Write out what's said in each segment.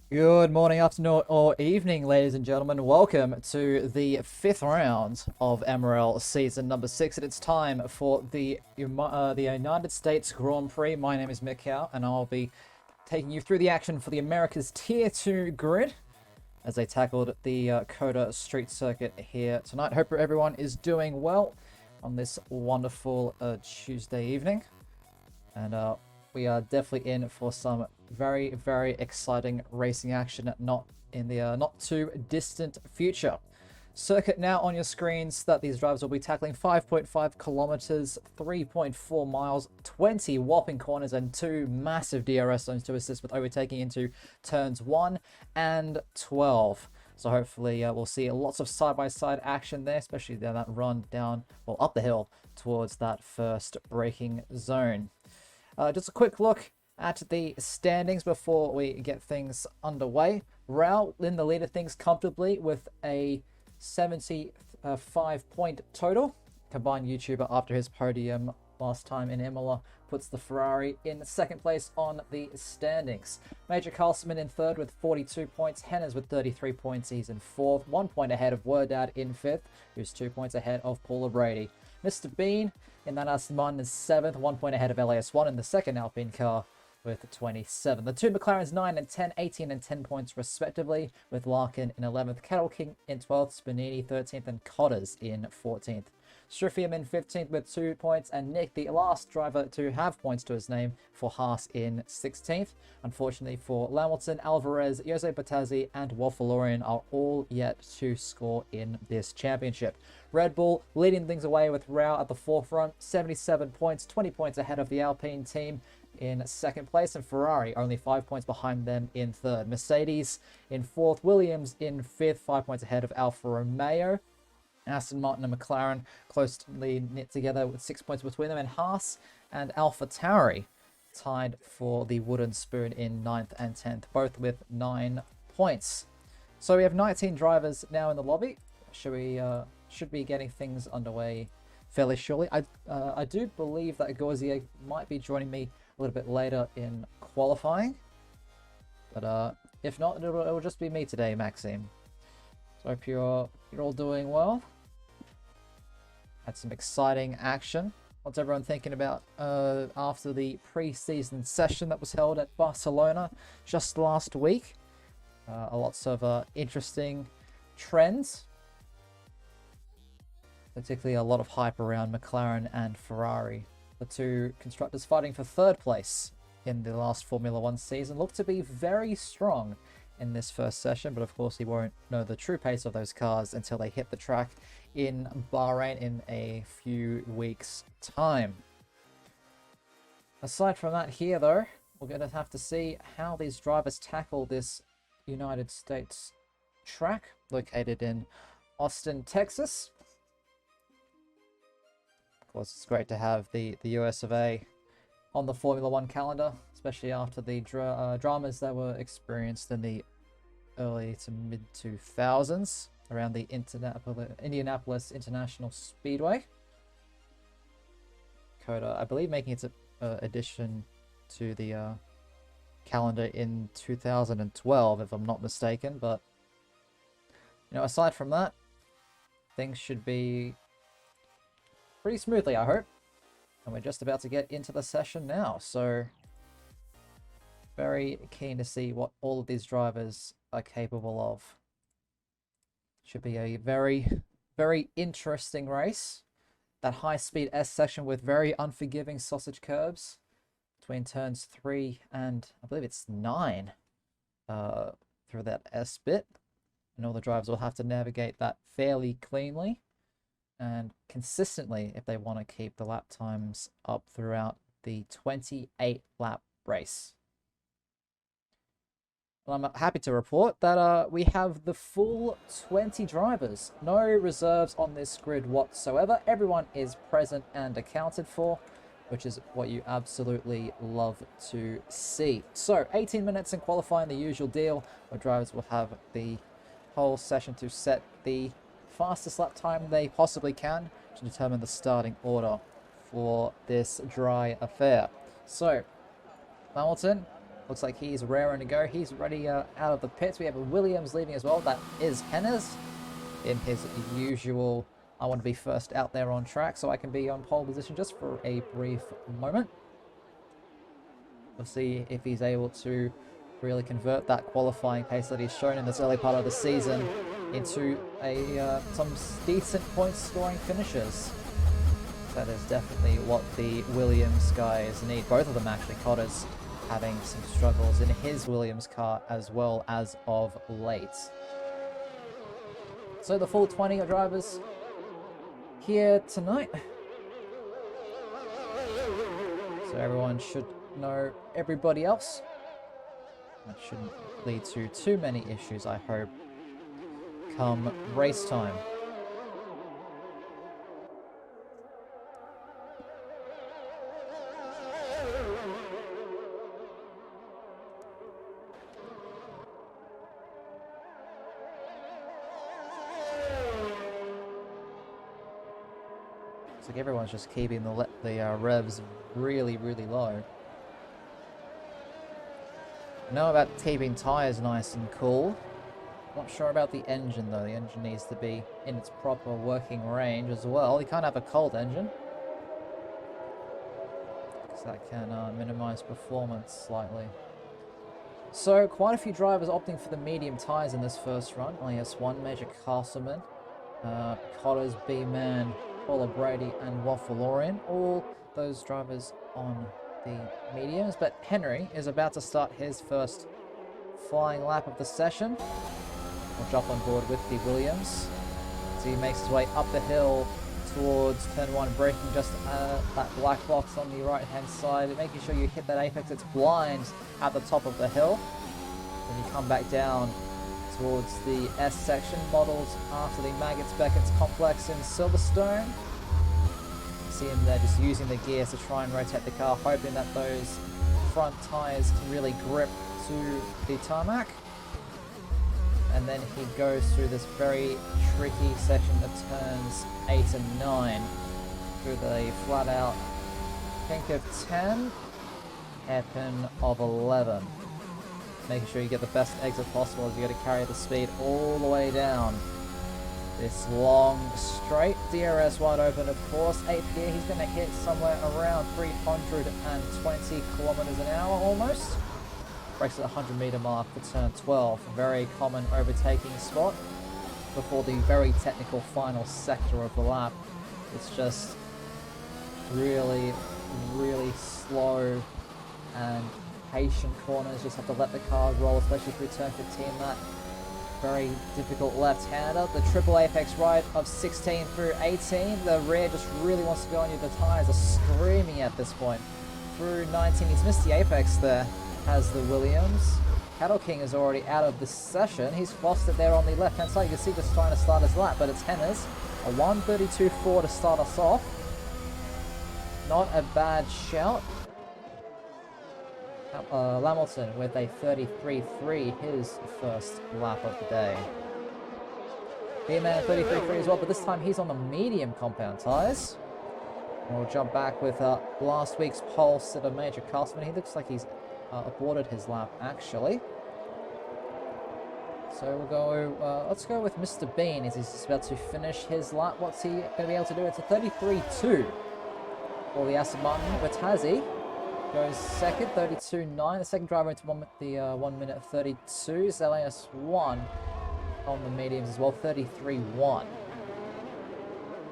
Good morning, afternoon, or evening, ladies and gentlemen. Welcome to the fifth round of MRL season number 6, and it's time for the United States Grand Prix. My name is Mikau, and I'll be taking you through the action for the Americas Tier 2 grid as they tackled the Coda Street Circuit here tonight. Hope everyone is doing well on this wonderful Tuesday evening, and we are definitely in for some very, very exciting racing action, not in the not too distant future. Circuit now on your screens that these drivers will be tackling: 5.5 kilometers, 3.4 miles, 20 whopping corners, and 2 massive DRS zones to assist with overtaking into turns 1 and 12. So hopefully we'll see lots of side-by-side action there, especially down that run down, well, up the hill towards that first braking zone. Just a quick look at the standings before we get things underway. Raul in the lead of things comfortably with a 75-point total. Combined YouTuber after his podium last time in Imola puts the Ferrari in second place on the standings. Major Carlsman in third with 42 points. Henners with 33 points. He's in fourth. 1 point ahead of Wordad in fifth, who's 2 points ahead of Paula Brady. Mr. Bean in that Aston Martin is 7th, 1 point ahead of LAS1 in the second Alpine car with 27. The two McLarens 9 and 10, 18 and 10 points respectively, with Larkin in 11th, Kettle King in 12th, Spinini 13th, and Cotters in 14th. Struffium in 15th with 2 points, and Nick, the last driver to have points to his name for Haas, in 16th. Unfortunately for Lamilton, Alvarez, Jose Batazzi, and Wolfalorian are all yet to score in this championship. Red Bull leading things away with Rao at the forefront, 77 points, 20 points ahead of the Alpine team in second place, and Ferrari only 5 points behind them in third. Mercedes in fourth, Williams in fifth, 5 points ahead of Alfa Romeo. Aston Martin and McLaren closely knit together with 6 points between them, and Haas and AlphaTauri tied for the wooden spoon in 9th and 10th, both with 9 points. So we have 19 drivers now in the lobby. Should be getting things underway fairly shortly. I do believe that Gauzier might be joining me a little bit later in qualifying, but if not, it'll just be me today, Maxime. So I hope you're all doing well. Had some exciting action. What's everyone thinking about after the pre-season session that was held at Barcelona just last week? Lots of interesting trends, particularly a lot of hype around McLaren and Ferrari. The two constructors fighting for third place in the last Formula One season look to be very strong in this first session, but of course he won't know the true pace of those cars until they hit the track in Bahrain in a few weeks' time. Aside from that here though, we're going to have to see how these drivers tackle this United States track located in Austin, Texas. Of course, it's great to have the US of A on the Formula One calendar, especially after the dramas that were experienced in the early to mid 2000s around the Indianapolis International Speedway. Coda, I believe, making its addition to the calendar in 2012, if I'm not mistaken. But aside from that, things should be pretty smoothly, I hope. And we're just about to get into the session now, so very keen to see what all of these drivers are capable of. Should be a very, very interesting race. That high-speed S section with very unforgiving sausage curbs between turns 3 and I believe it's 9 through that S bit. And all the drivers will have to navigate that fairly cleanly and consistently if they want to keep the lap times up throughout the 28 lap race. Well, I'm happy to report that we have the full 20 drivers. No reserves on this grid whatsoever. Everyone is present and accounted for, which is what you absolutely love to see. So 18 minutes in qualifying, the usual deal, where drivers will have the whole session to set the fastest lap time they possibly can to determine the starting order for this dry affair. So Hamilton Looks like he's raring to go. He's ready out of the pits. We have Williams leaving as well. That is Hennes in his usual, I want to be first out there on track so I can be on pole position just for a brief moment. We'll see if he's able to really convert that qualifying pace that he's shown in this early part of the season into some decent point scoring finishes. That is definitely what the Williams guys need. Both of them actually. Cotter's having some struggles in his Williams car as well as of late. So the full 20 drivers here tonight. So everyone should know everybody else. That shouldn't lead to too many issues, I hope, come race time. Looks like everyone's just keeping the revs really low. I know about keeping tyres nice and cool. Not sure about the engine though. The engine needs to be in its proper working range as well. You can't have a cold engine, because that can minimize performance slightly. So quite a few drivers opting for the medium tyres in this first run. Only has one Major Castleman, Cotter's, B-Man, Paula Brady and Waffalorian. All those drivers on the mediums, but Henry is about to start his first flying lap of the session. We'll jump on board with the Williams as he makes his way up the hill towards turn 1, braking just that black box on the right hand side, making sure you hit that apex. It's blind at the top of the hill. Then you come back down towards the S section, models after the Maggots Beckett's complex in Silverstone. See him there just using the gears to try and rotate the car, hoping that those front tyres can really grip to the tarmac. And then he goes through this very tricky section of turns 8 and 9 through the flat out pink of 10, hairpin of 11. Making sure you get the best exit possible as you got to carry the speed all the way down this long straight. DRS wide open, of course. 8th gear, he's going to hit somewhere around 320 kilometers an hour almost. Breaks at the 100 meter mark for turn 12. A very common overtaking spot before the very technical final sector of the lap. It's just really slow and patient corners. Just have to let the car roll, especially through turn 15. That very difficult left-hander. The triple apex right of 16 through 18. The rear just really wants to go on you. The tyres are screaming at this point. Through 19, he's missed the apex there, has the Williams. Cattle King is already out of the session. He's lost it there on the left-hand side. You can see just trying to start his lap, but it's Hennes. A 1:32.4 to start us off. Not a bad shout. Lamilton with a 33.3, his first lap of the day. B-Man 33.3 as well, but this time he's on the medium compound tyres. And we'll jump back with last week's pole sitter, Major Castleman. He looks like he's aborted his lap actually. So we'll go, let's go with Mr. Bean as he's about to finish his lap. What's he going to be able to do? It's a 33.2 for the Aston Martin. Watazi goes second, 32.9. The second driver into 1 minute 32. Zelias 1 on the mediums as well, 33.1.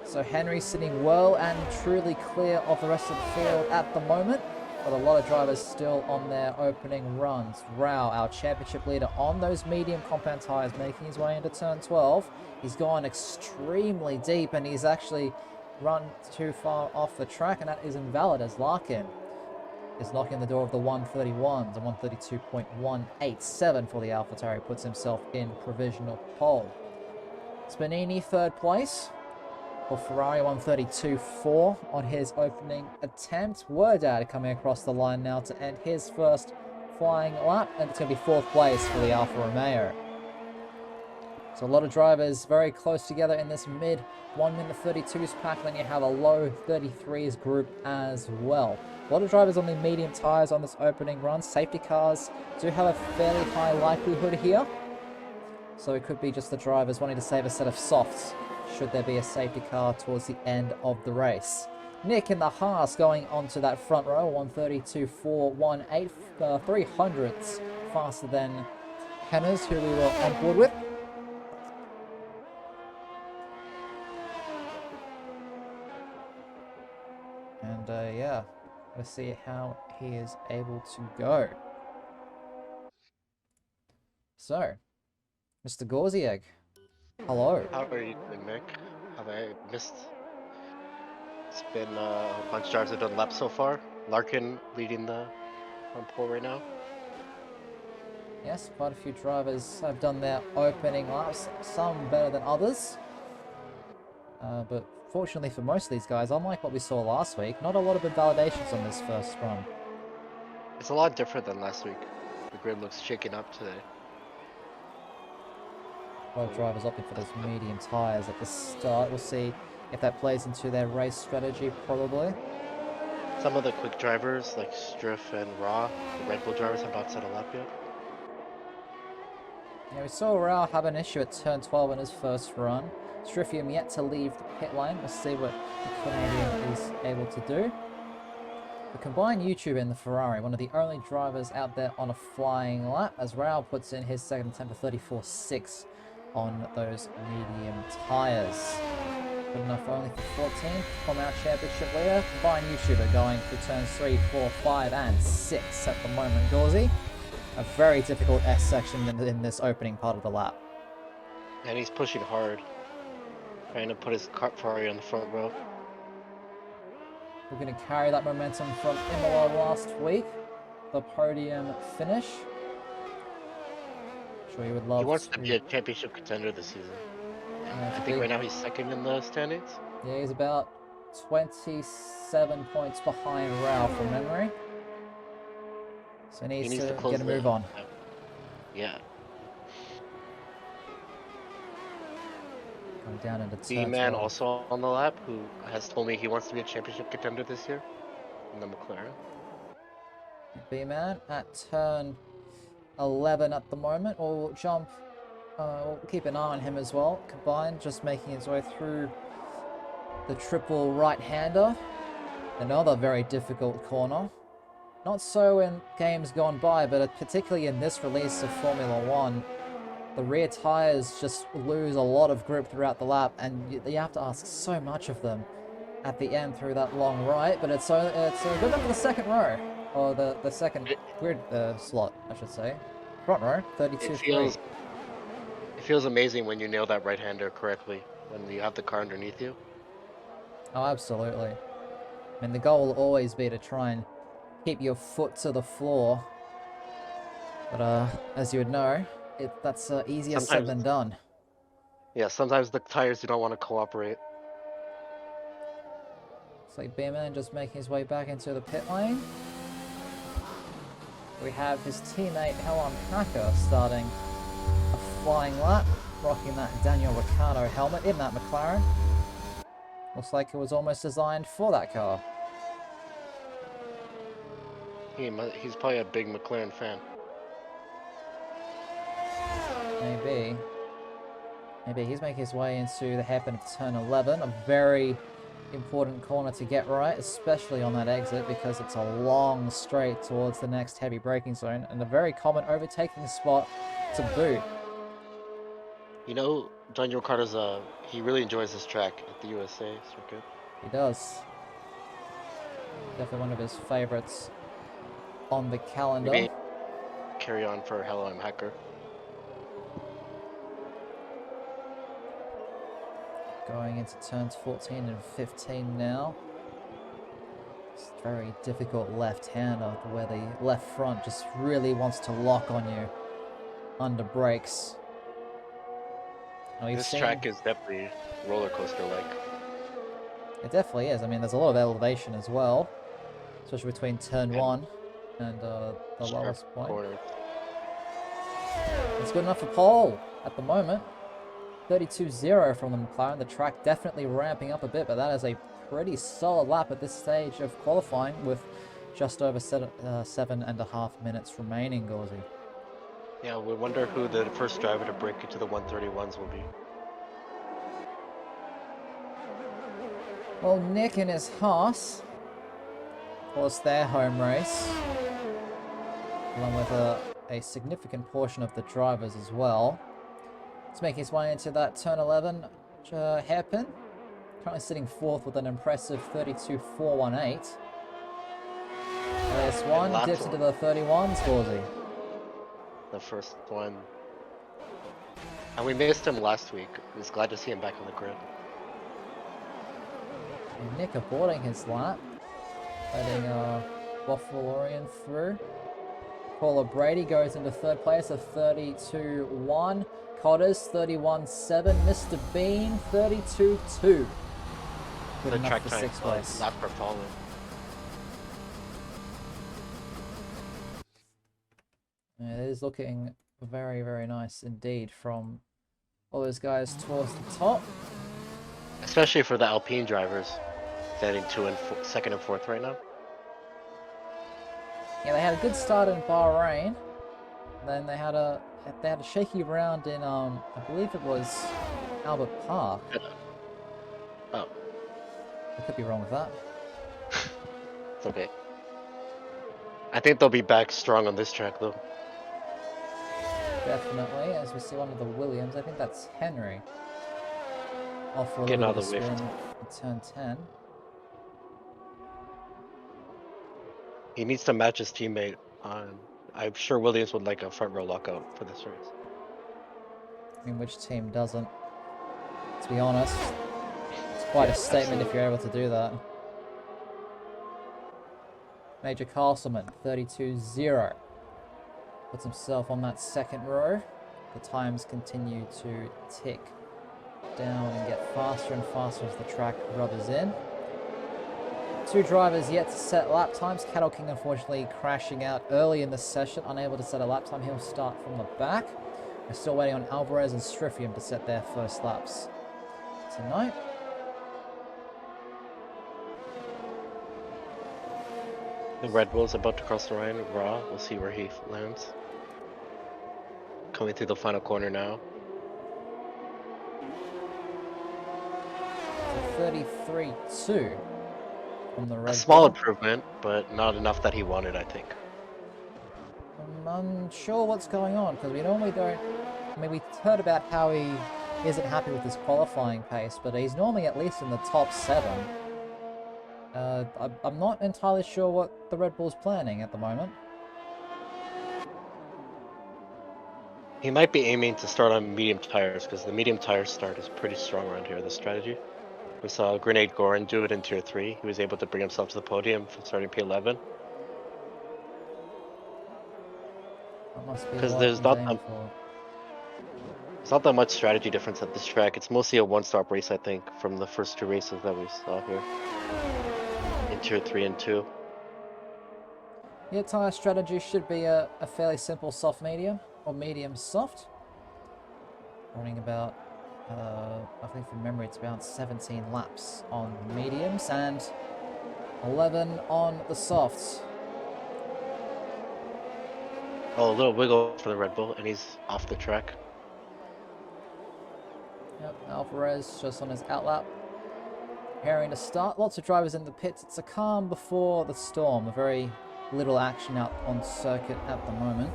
So Henry sitting well and truly clear of the rest of the field at the moment, but a lot of drivers still on their opening runs. Rao, our championship leader, on those medium compound tyres, making his way into turn 12. He's gone extremely deep and he's actually run too far off the track, and that is invalid as Larkin is knocking the door of the 131s, and 132.187 for the AlphaTauri puts himself in provisional pole. Spanini third place for Ferrari, 132.4 on his opening attempt. Wordad coming across the line now to end his first flying lap, and it's going to be fourth place for the Alfa Romeo. So a lot of drivers very close together in this mid 1 minute 32s pack. Then you have a low 33s group as well. A lot of drivers on the medium tyres on this opening run. Safety cars do have a fairly high likelihood here. So it could be just the drivers wanting to save a set of softs should there be a safety car towards the end of the race. Nick in the Haas going onto that front row, 132.418, 300ths faster than Henners, who we were on board with. And yeah, let's see how he is able to go. So, Mr. Gorzieg, hello. How are you doing, Nick? Have I missed? It's been a bunch of drivers have done laps so far. Larkin leading the front pole right now. Yes, quite a few drivers have done their opening laps, some better than others. But fortunately for most of these guys, unlike what we saw last week, not a lot of invalidations on this first run. It's a lot different than last week. The grid looks shaken up today. A lot of drivers opting for those medium tyres at the start. We'll see if that plays into their race strategy, probably. Some of the quick drivers, like Striff and Raw, the Red Bull drivers, have not set a lap yet. Yeah, we saw Rao have an issue at turn 12 in his first run. Striffium yet to leave the pit lane. We'll see what the Canadian is able to do. The combined YouTube and the Ferrari, one of the only drivers out there on a flying lap, as Rao puts in his second attempt of 34.6 on those medium tyres. Good enough only for 14th from our championship leader. Combined YouTuber going through turns 3, 4, 5, and 6 at the moment, Gauzy. A very difficult S section in this opening part of the lap. And he's pushing hard, trying to put his Ferrari on the front row. We're going to carry that momentum from Imola last week. The podium finish. I'm sure you would love He wants to be a championship contender this season. I think right now he's second in the standings. Yeah, he's about 27 points behind Rao from memory. So he needs to get a move on. Yeah. Going down into turn B-Man 12. also on the lap, who has told me he wants to be a championship contender this year in the McLaren. B-Man at turn 11 at the moment. We'll jump. We'll keep an eye on him as well. Combined, just making his way through the triple right-hander. Another very difficult corner. Not so in games gone by, but particularly in this release of Formula 1, the rear tyres just lose a lot of grip throughout the lap, and you have to ask so much of them at the end through that long right, but it's good enough for the second row, or the second grid slot, I should say. Front row, 32.3. It feels amazing when you nail that right-hander correctly, when you have the car underneath you. Oh, absolutely. I mean, the goal will always be to try and keep your foot to the floor. But as you would know, that's easier said than done. Yeah, sometimes the tires do not want to cooperate. It's like B-Man just making his way back into the pit lane. We have his teammate Helen Hacker starting a flying lap, rocking that Daniel Ricciardo helmet in that McLaren. Looks like it was almost designed for that car. He's probably a big McLaren fan. Maybe. Maybe he's making his way into the hairpin of turn 11. A very important corner to get right, especially on that exit, because it's a long straight towards the next heavy braking zone, and a very common overtaking spot to boot. You know, Daniel Ricciardo's he really enjoys this track at the USA circuit. He does. Definitely one of his favorites on the calendar. Maybe carry on for Hello, I'm Hacker. Going into turns 14 and 15 now. It's a very difficult left-hander where the left front just really wants to lock on you under brakes. This track is definitely roller coaster-like. It definitely is. I mean, there's a lot of elevation as well, especially between turn 1 and the lowest point. Corner. It's good enough for pole at the moment. 32.0 from the McLaren. The track definitely ramping up a bit, but that is a pretty solid lap at this stage of qualifying with just over 7.5 minutes remaining, Gauzy. Yeah, we wonder who the first driver to break into the 131s will be. Well, Nick and his Haas, of course, their home race, along with a significant portion of the drivers as well. He's making his way into that turn 11 hairpin. Currently sitting fourth with an impressive 32.418. There's one, dips into the 31s, Gauzy. The first one. And we missed him last week. I was glad to see him back on the grid. And Nick aborting his lap. Letting Waffleorian through. Caller Brady goes into third place at 32.1. Cotters 31.7. Mr. Bean 32.2. Good The enough track for time, sixth place. not for falling. Yeah, it is looking very, very nice indeed from all those guys towards the top. Especially for the Alpine drivers, standing second and fourth right now. Yeah, they had a good start in Bahrain. Then they had a shaky round in I believe it was Albert Park. Oh, I could be wrong with that. it's okay. I think they'll be back strong on this track though. Definitely, as we see one of the Williams. I think that's Henry. Off for a Getting little out bit of of the way spin for in turn 10. He needs to match his teammate on. I'm sure Williams would like a front row lockout for this race. I mean, which team doesn't? To be honest, it's quite a statement if you're able to do that. Major Castleman, 32.0. Puts himself on that second row. The times continue to tick down and get faster and faster as the track rubbers in. Two drivers yet to set lap times. Cattle King unfortunately crashing out early in the session, unable to set a lap time. He'll start from the back. We're still waiting on Alvarez and Striffium to set their first laps tonight. The Red Bull's about to cross the line. Raw. We'll see where he lands. Coming through the final corner now. So 33.2 from the Red Bull. A small improvement, but not enough that he wanted, I think. I'm unsure what's going on because we normally don't. I mean, we heard about how he isn't happy with his qualifying pace, but he's normally at least in the top 7. I'm not entirely sure what the Red Bull's planning at the moment. He might be aiming to start on medium tires because the medium tire start is pretty strong around here, this strategy. We saw Grenade Goran do it in Tier 3. He was able to bring himself to the podium from starting P11. That must be Because what there's he's not aiming for. It's not that much strategy difference at this track. It's mostly a one-stop race, I think, from the first 2 races that we saw here. In Tier 3 and 2. Yeah, tyre strategy should be a fairly simple soft medium, or medium soft. Running about, I think from memory it's about 17 laps on mediums and 11 on the softs. Oh, a little wiggle for the Red Bull, and he's off the track. Yep, Alvarez just on his outlap. Preparing to start. Lots of drivers in the pits. It's a calm before the storm. Very little action out on circuit at the moment.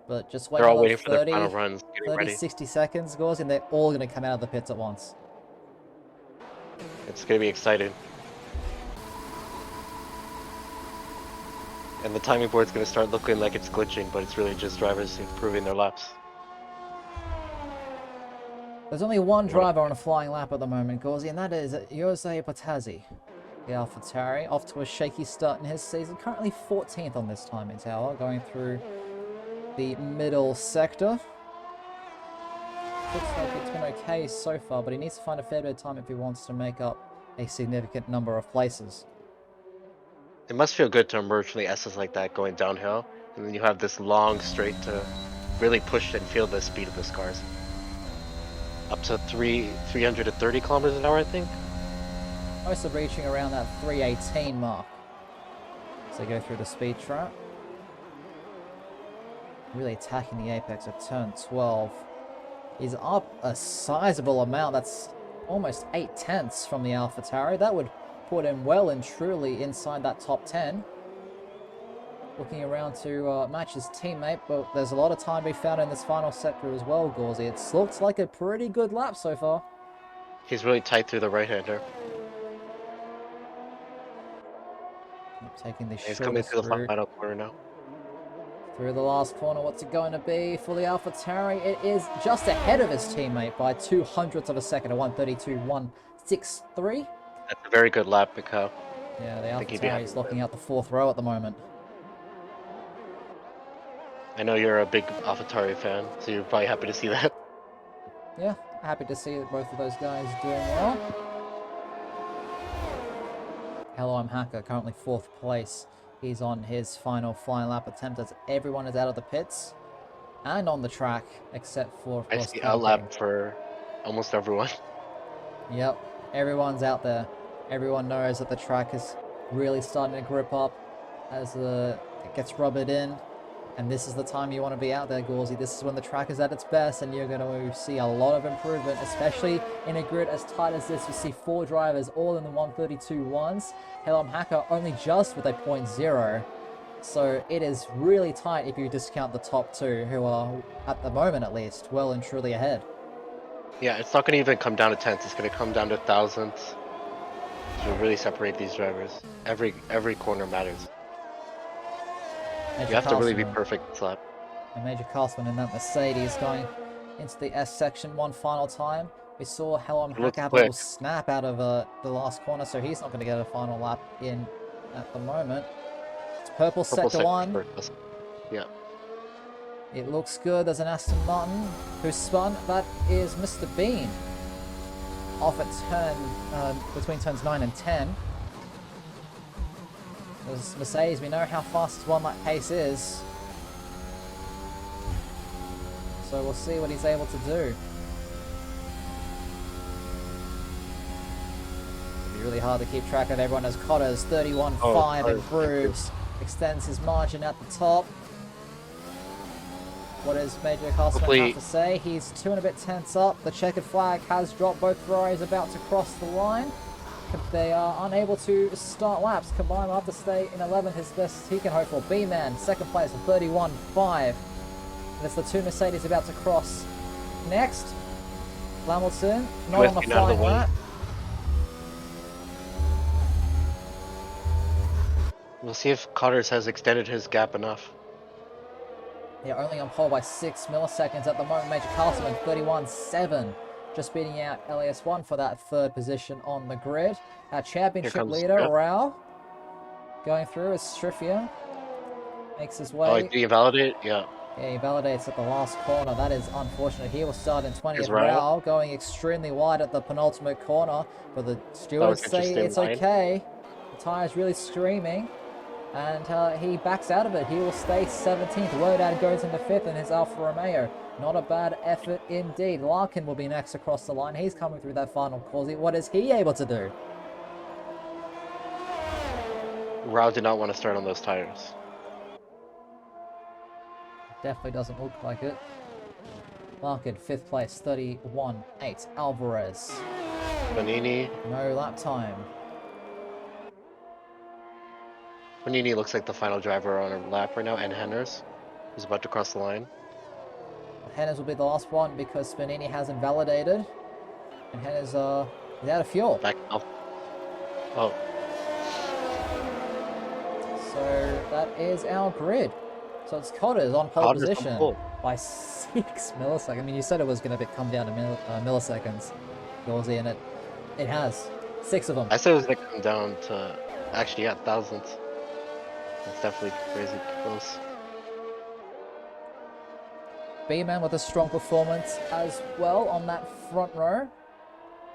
But just wait They're all another waiting 30, for their final runs, getting 30, ready. 60 seconds, goes, and they're all going to come out of the pits at once. It's going to be exciting. And the timing board's going to start looking like it's glitching, but it's really just drivers improving their laps. There's only one driver on a flying lap at the moment, Gauzy, and that is Jose Patazzi. The AlphaTauri, off to a shaky start in his season. Currently 14th on this timing tower, going through the middle sector. Looks like it's been okay so far, but he needs to find a fair bit of time if he wants to make up a significant number of places. It must feel good to emerge from the S's like that going downhill, and then you have this long straight to really push and feel the speed of the cars. Up to 330 kilometers an hour, I think. Most are reaching around that 318 mark. So go through the speed trap. Really attacking the apex of turn 12. He's up a sizable amount. That's almost 8/10 from the AlphaTauri. That would put him well and truly inside that top 10. Looking around to match his teammate, but there's a lot of time to be found in this final sector as well, Gauzy. It looks like a pretty good lap so far. He's really tight through the right-hander. Taking the He's coming shortest through the route. final corner now. Through the last corner, what's it going to be for the AlphaTauri? It is just ahead of his teammate by 200ths of a second, a 1:32.163. That's a very good lap, Mikhail. Yeah, the think he'd be AlphaTauri happy is with locking it. out the 4th row at the moment. I know you're a big AlphaTauri fan, so you're probably happy to see that. Yeah, happy to see that both of those guys doing well. Hello, I'm Hacker, currently 4th place. He's on his final flying lap attempt as everyone is out of the pits and on the track, except for, of I course, see King out King. lap for almost everyone. Yep, everyone's out there. Everyone knows that the track is really starting to grip up as it gets rubbered in. And this is the time you want to be out there, Gauzy. This is when the track is at its best, and you're going to see a lot of improvement, especially in a grid as tight as this. You see 4 drivers all in the 1:32.1s. Helm Hacker only just with a 0.0. So it is really tight if you discount the top 2, who are, at the moment at least, well and truly ahead. Yeah, it's not going to even come down to tenths. It's going to come down to thousandths to really separate these drivers. Every corner matters. Major You have to really be Carlson, perfect this lap. and Major Carlson in that Mercedes going into the S section one final time. We saw Helm It looks Hacker have a little quick. snap out of the last corner, so he's not going to get a final lap in at the moment. It's purple Purple sector 1. first. Yeah. It looks good. There's an Aston Martin who spun. That is Mr. Bean off at between turns 9 and 10. There's Mercedes. We know how fast his 1 lap pace is. So we'll see what he's able to do. It'll be really hard to keep track of everyone as Cotter's 31.5 improves, extends his margin at the top. What does Major Carlson have to say? He's 2 and a bit tenths up. The checkered flag has dropped. Both Ferraris about to cross the line. They are unable to start laps. Combine will have to stay in 11th. His best he can hope for. B-Man, 2nd place with 31.5. And it's the 2 Mercedes about to cross. Next, Lamilton, not on the flying lap. We'll see if Cotters has extended his gap enough. Yeah, only on pole by 6 milliseconds at the moment. Major Carlson 31.7. Just beating out LAS1 for that 3rd position on the grid. Our championship leader, Rao, going through is Strifia. Makes his way. Oh, did he validate? Yeah. Yeah, he validates at the last corner. That is unfortunate. He will start in 20th. Rao going extremely wide at the penultimate corner. But the stewards say it's okay. The tyre's really screaming. And he backs out of it. He will stay 17th. Lodad goes into 5th in his Alfa Romeo. Not a bad effort indeed. Larkin will be next across the line. He's coming through that final course. What is he able to do? Rao did not want to start on those tires. Definitely doesn't look like it. Larkin, 5th place, 31.8. Alvarez. Bonini. No lap time. Bonini looks like the final driver on a lap right now, and Henners is about to cross the line. Henners will be the last one because Spanini hasn't validated. And Henners is out of fuel. Back off. Oh. So that is our grid. So it's Cotters on pole position by 6 milliseconds. I mean, you said it was going to come down to milliseconds, Gauzy, and it has. 6 of them. I said it was going to come down to, actually, yeah, thousandths. It's definitely crazy close. B-Man with a strong performance as well on that front row.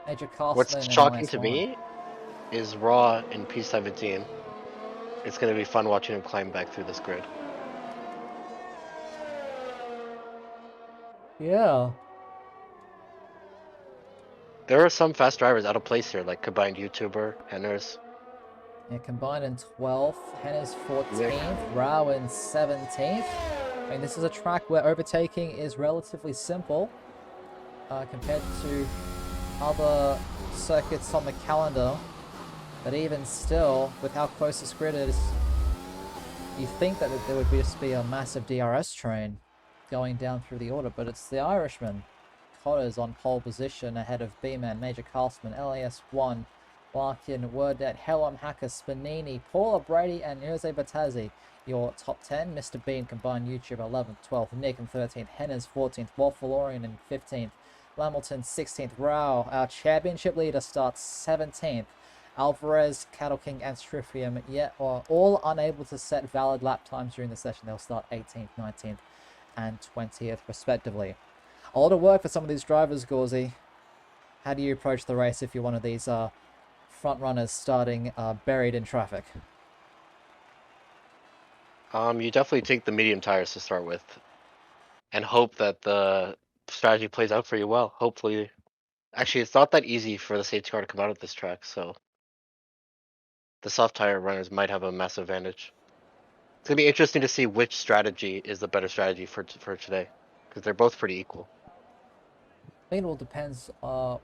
Major Carlson. What's shocking to me is Raw in P17. It's going to be fun watching him climb back through this grid. Yeah. There are some fast drivers out of place here, like combined YouTuber, Henners, Yeah, combined in 12th, Henner's Nick. 14th, Rao in 17th. I mean, this is a track where overtaking is relatively simple compared to other circuits on the calendar. But even still, with how close this grid is, you think that there would just be a massive DRS train going down through the order, but it's the Irishman. Cotter's on pole position ahead of B-Man, Major Carlsman, LAS1, Larkin, Wordet, Hellam, Hacker, Spanini, Paula Brady, and Jose Batazzi. Your top 10, Mr. Bean combined YouTube 11th, 12th, Nick in 13th, Henners 14th, Wolf Valorian in 15th, Lamilton 16th, Rao, our championship leader, starts 17th. Alvarez, Cattle King, and Strifium yet are all unable to set valid lap times during the session. They'll start 18th, 19th, and 20th, respectively. A lot of work for some of these drivers, Gauzy. How do you approach the race if you're one of these front runners starting buried in traffic? You definitely take the medium tires to start with, and hope that the strategy plays out for you well. Hopefully, actually, it's not that easy for the safety car to come out of this track, so the soft tire runners might have a massive advantage. It's gonna be interesting to see which strategy is the better strategy for today, because they're both pretty equal. I think it all depends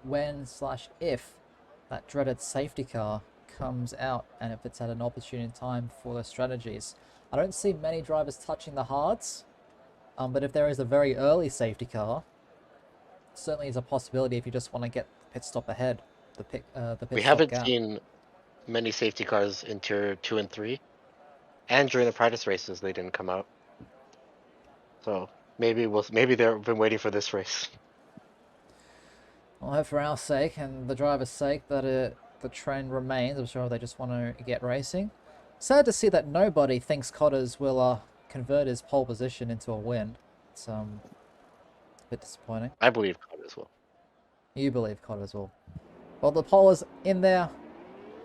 when/if that dreaded safety car comes out and if it's at an opportune time for the strategies. I don't see many drivers touching the hards, but if there is a very early safety car, certainly is a possibility if you just want to get the pit stop ahead, the We pit stop haven't gap. seen many safety cars in tier 2 and 3, and during the practice races they didn't come out. So maybe they've been waiting for this race. I hope for our sake and the driver's sake that the trend remains. I'm sure they just want to get racing. Sad to see that nobody thinks Cotters will convert his pole position into a win. It's a bit disappointing. I believe Code as well. You believe Cotters will. Well, the poll is in there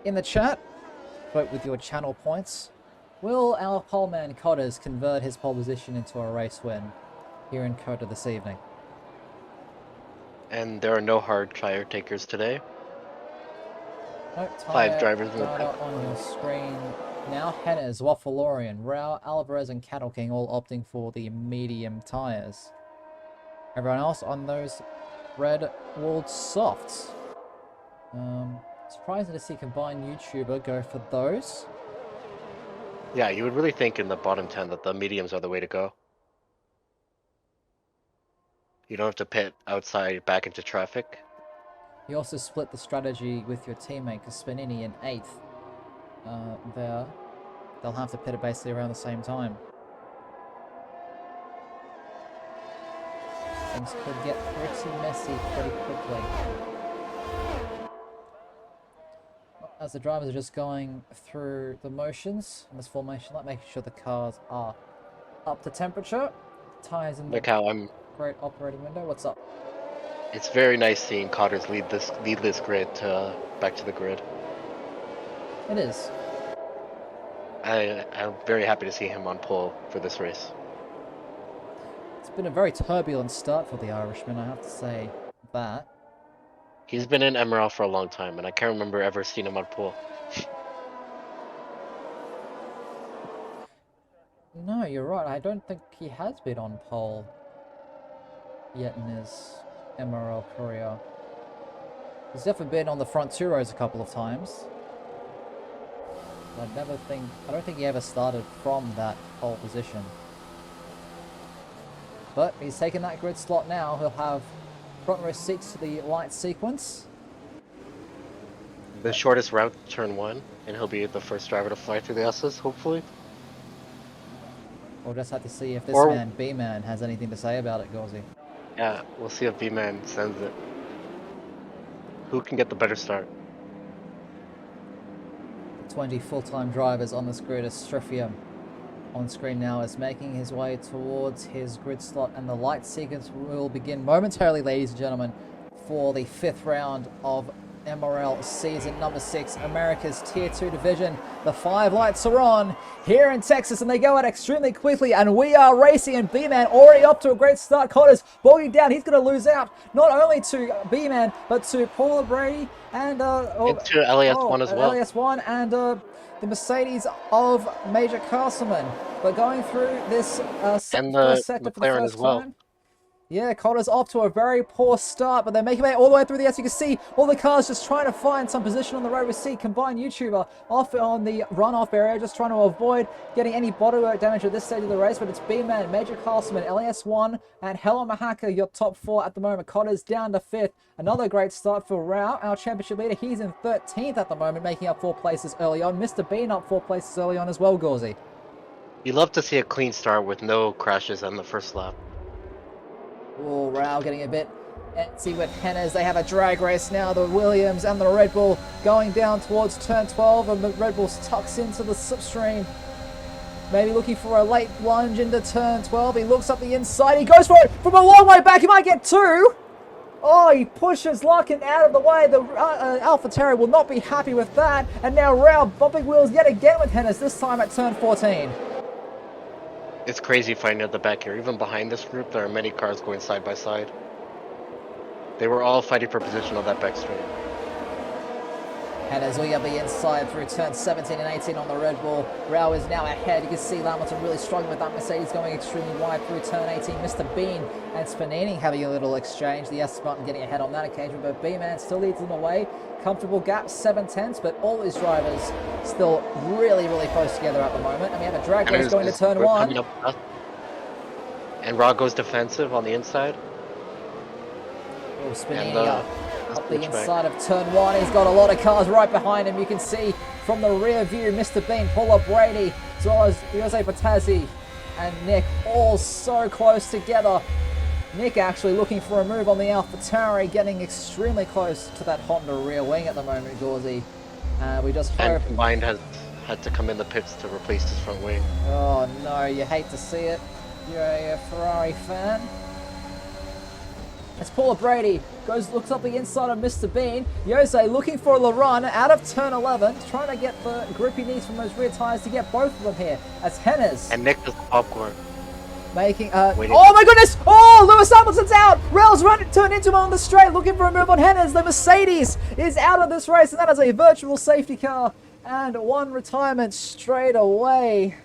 in the chat. Vote with your channel points. Will our poleman Cotters convert his pole position into a race win here in Kota this evening? And there are no hard tire takers today. No, 5 tire drivers in the data on your screen now. Henners, Waffalorian, Rao, Alvarez, and Cattle King all opting for the medium tires. Everyone else on those red walled softs. Surprising to see combined YouTuber go for those. Yeah, you would really think in the bottom 10 that the mediums are the way to go. You don't have to pit outside back into traffic. You also split the strategy with your teammate Spanini in 8th. There, they'll have to pit it basically around the same time. Things could get pretty messy pretty quickly. As the drivers are just going through the motions in this formation, like making sure the cars are up to temperature. Tires in the Look how I'm. great operating window. What's up? It's very nice seeing Cotters lead this grid back to the grid. It is. I'm very happy to see him on pole for this race. It's been a very turbulent start for the Irishman, I have to say that. He's been in MRL for a long time, and I can't remember ever seeing him on pole. No, you're right. I don't think he has been on pole yet in his MRL career. He's definitely been on the front two rows a couple of times. I don't think he ever started from that pole position. But he's taken that grid slot now. He'll have front row seats to the light sequence. The shortest route, turn 1, and he'll be the first driver to fly through the S's, hopefully. We'll just have to see if this Or- man, B-Man, has anything to say about it, Gauzy. Yeah, we'll see if B-Man sends it. Who can get the better start? 20 full-time drivers on this grid. Strifium on screen now is making his way towards his grid slot, and the light sequence will begin momentarily, ladies and gentlemen, for the 5th round of MRL season number 6, America's Tier 2 division. The 5 lights are on here in Texas, and they go out extremely quickly, and we are racing, and B-Man already up to a great start. Cotter's bogging down. He's going to lose out, not only to B-Man, but to Paula Brady and into LAS1 as well. LAS1 and the Mercedes of Major Castleman. But going through this and the sector for the McLaren first as well. time. Yeah, Cotter's off to a very poor start, but they're making way all the way through the, as you can see, all the cars just trying to find some position on the road. We see combined YouTuber off on the runoff area, just trying to avoid getting any bodywork damage at this stage of the race, but it's B-Man, Major Castleman, LAS1, and Helen Mahaka, your top 4 at the moment. Cotter's down to 5th. Another great start for Rao, our championship leader. He's in 13th at the moment, making up 4 places early on. Mr. Bean up 4 places early on as well, Gauzy. You love to see a clean start with no crashes on the first lap. Oh, Rao getting a bit antsy with Hennes. They have a drag race now. The Williams and the Red Bull going down towards turn 12, and the Red Bull tucks into the slipstream. Maybe looking for a late lunge into turn 12. He looks up the inside. He goes for it from a long way back. He might get 2. Oh, he pushes Larkin out of the way. The AlphaTauri will not be happy with that. And now Rao bumping wheels yet again with Hennes, this time at turn 14. It's crazy fighting at the back here. Even behind this group, there are many cars going side by side. They were all fighting for position on that back straight. Hennes will be inside through turn 17 and 18 on the Red Bull. Rao is now ahead. You can see Lamilton really struggling with that Mercedes, going extremely wide through turn 18. Mr. Bean and Spanini having a little exchange. The S button getting ahead on that occasion, but B-Man still leads them away. Comfortable gap, 7/10, but all his drivers still really, really close together at the moment. And we have a drag race going to turn 1. And Rao goes defensive on the inside. Oh, Spanini up the inside of turn 1. He's got a lot of cars right behind him. You can see from the rear view, Mr. Bean, Paula Brady, as well as Jose Patazzi and Nick, all so close together. Nick actually looking for a move on the AlphaTauri, getting extremely close to that Honda rear wing at the moment, Gauzy. We just hope... And Combined has had to come in the pits to replace his front wing. Oh no, you hate to see it. You're a Ferrari fan. As Paula Brady looks up the inside of Mr. Bean. Jose looking for a run out of turn 11, trying to get the grip he needs from those rear tyres to get both of them here. As Hennes. And Nick does the popcorn. Making, oh my goodness! Oh, Lewis Hamilton's out! Rail's turned into him on the straight, looking for a move on Hennes. The Mercedes is out of this race, and that is a virtual safety car. And 1 retirement straight away.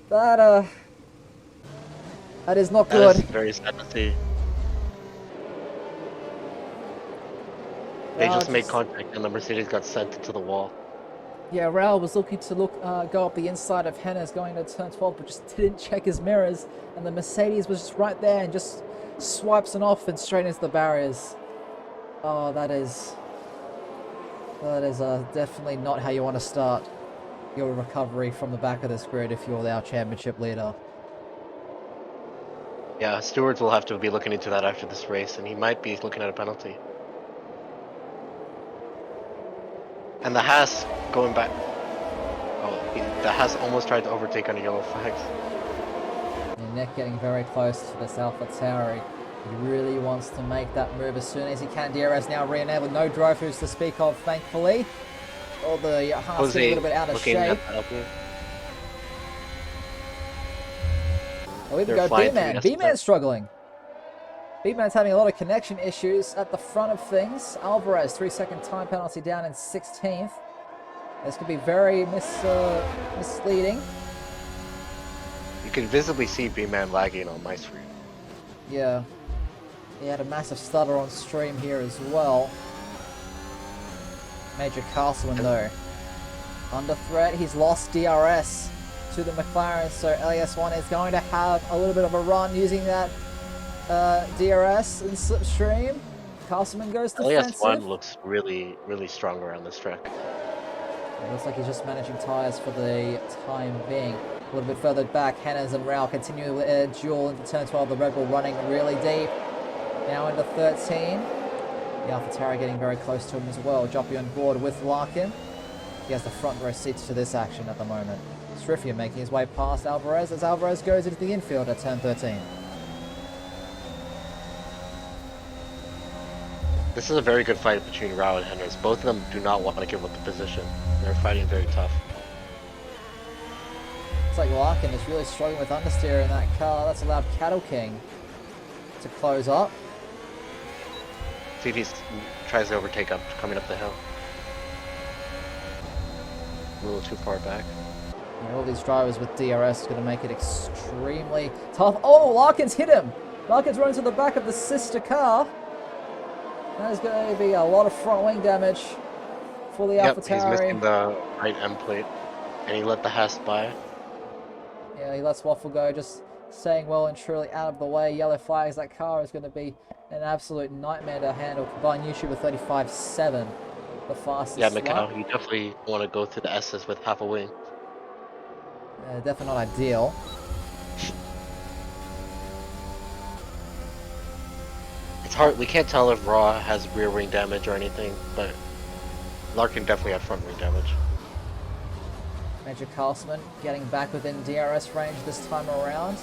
That is not good. That is very sad to see. They just made contact and the Mercedes got sent into the wall. Yeah, Raul was looking to go up the inside of Hennes going to turn 12, but just didn't check his mirrors. And the Mercedes was just right there and just swipes it off and straight into the barriers. Oh, that is definitely not how you want to start your recovery from the back of this grid if you're our championship leader. Yeah, stewards will have to be looking into that after this race, and he might be looking at a penalty. And the Haas going back. Oh, the Haas almost tried to overtake on a yellow flags. And Nick getting very close to this AlphaTauri. He really wants to make that move as soon as he can. DRS now re-enabled. No drive-throughs to speak of, thankfully. All the Haas a little bit out of shape. Oh, we can go B-Man. B-Man's struggling. B-Man's having a lot of connection issues at the front of things. Alvarez, 3-second time penalty down in 16th. This could be very misleading. You can visibly see B-Man lagging on my screen. Yeah. He had a massive stutter on stream here as well. Major Castleman though. Under threat, he's lost DRS to the McLaren, so LAS1 is going to have a little bit of a run using that DRS and slipstream. Castleman goes defensive. LAS1 looks really, really strong around this track. It looks like he's just managing tyres for the time being. A little bit further back, Hennes and Rao continue a duel into turn 12. The Red Bull running really deep. Now into 13. The AlphaTauri getting very close to him as well. Joppy on board with Larkin. He has the front row seats to this action at the moment. Srifia making his way past Alvarez as Alvarez goes into the infield at turn 13. This is a very good fight between Rao and Henrys. Both of them do not want to give up the position. They're fighting very tough. It's like Larkin is really struggling with understeer in that car. That's allowed Cattle King to close up. Phoebe tries to overtake up, coming up the hill. A little too far back. And all these drivers with DRS are going to make it extremely tough. Oh, Larkin's hit him! Larkin's running to the back of the sister car. That is going to be a lot of front wing damage for the Yep, AlphaTauri. he's missing the right end plate. And he let the Haas by. Yeah, he lets Waffle go, just staying well and truly out of the way. Yellow flags. That car is going to be an absolute nightmare to handle. Combined YouTuber 35.7, the fastest Yeah, lap. Macau, you definitely want to go through the S's with half a wing. Definitely not ideal. It's hard, we can't tell if Raw has rear wing damage or anything, but Larkin definitely had front wing damage. Major Carlsman getting back within DRS range this time around.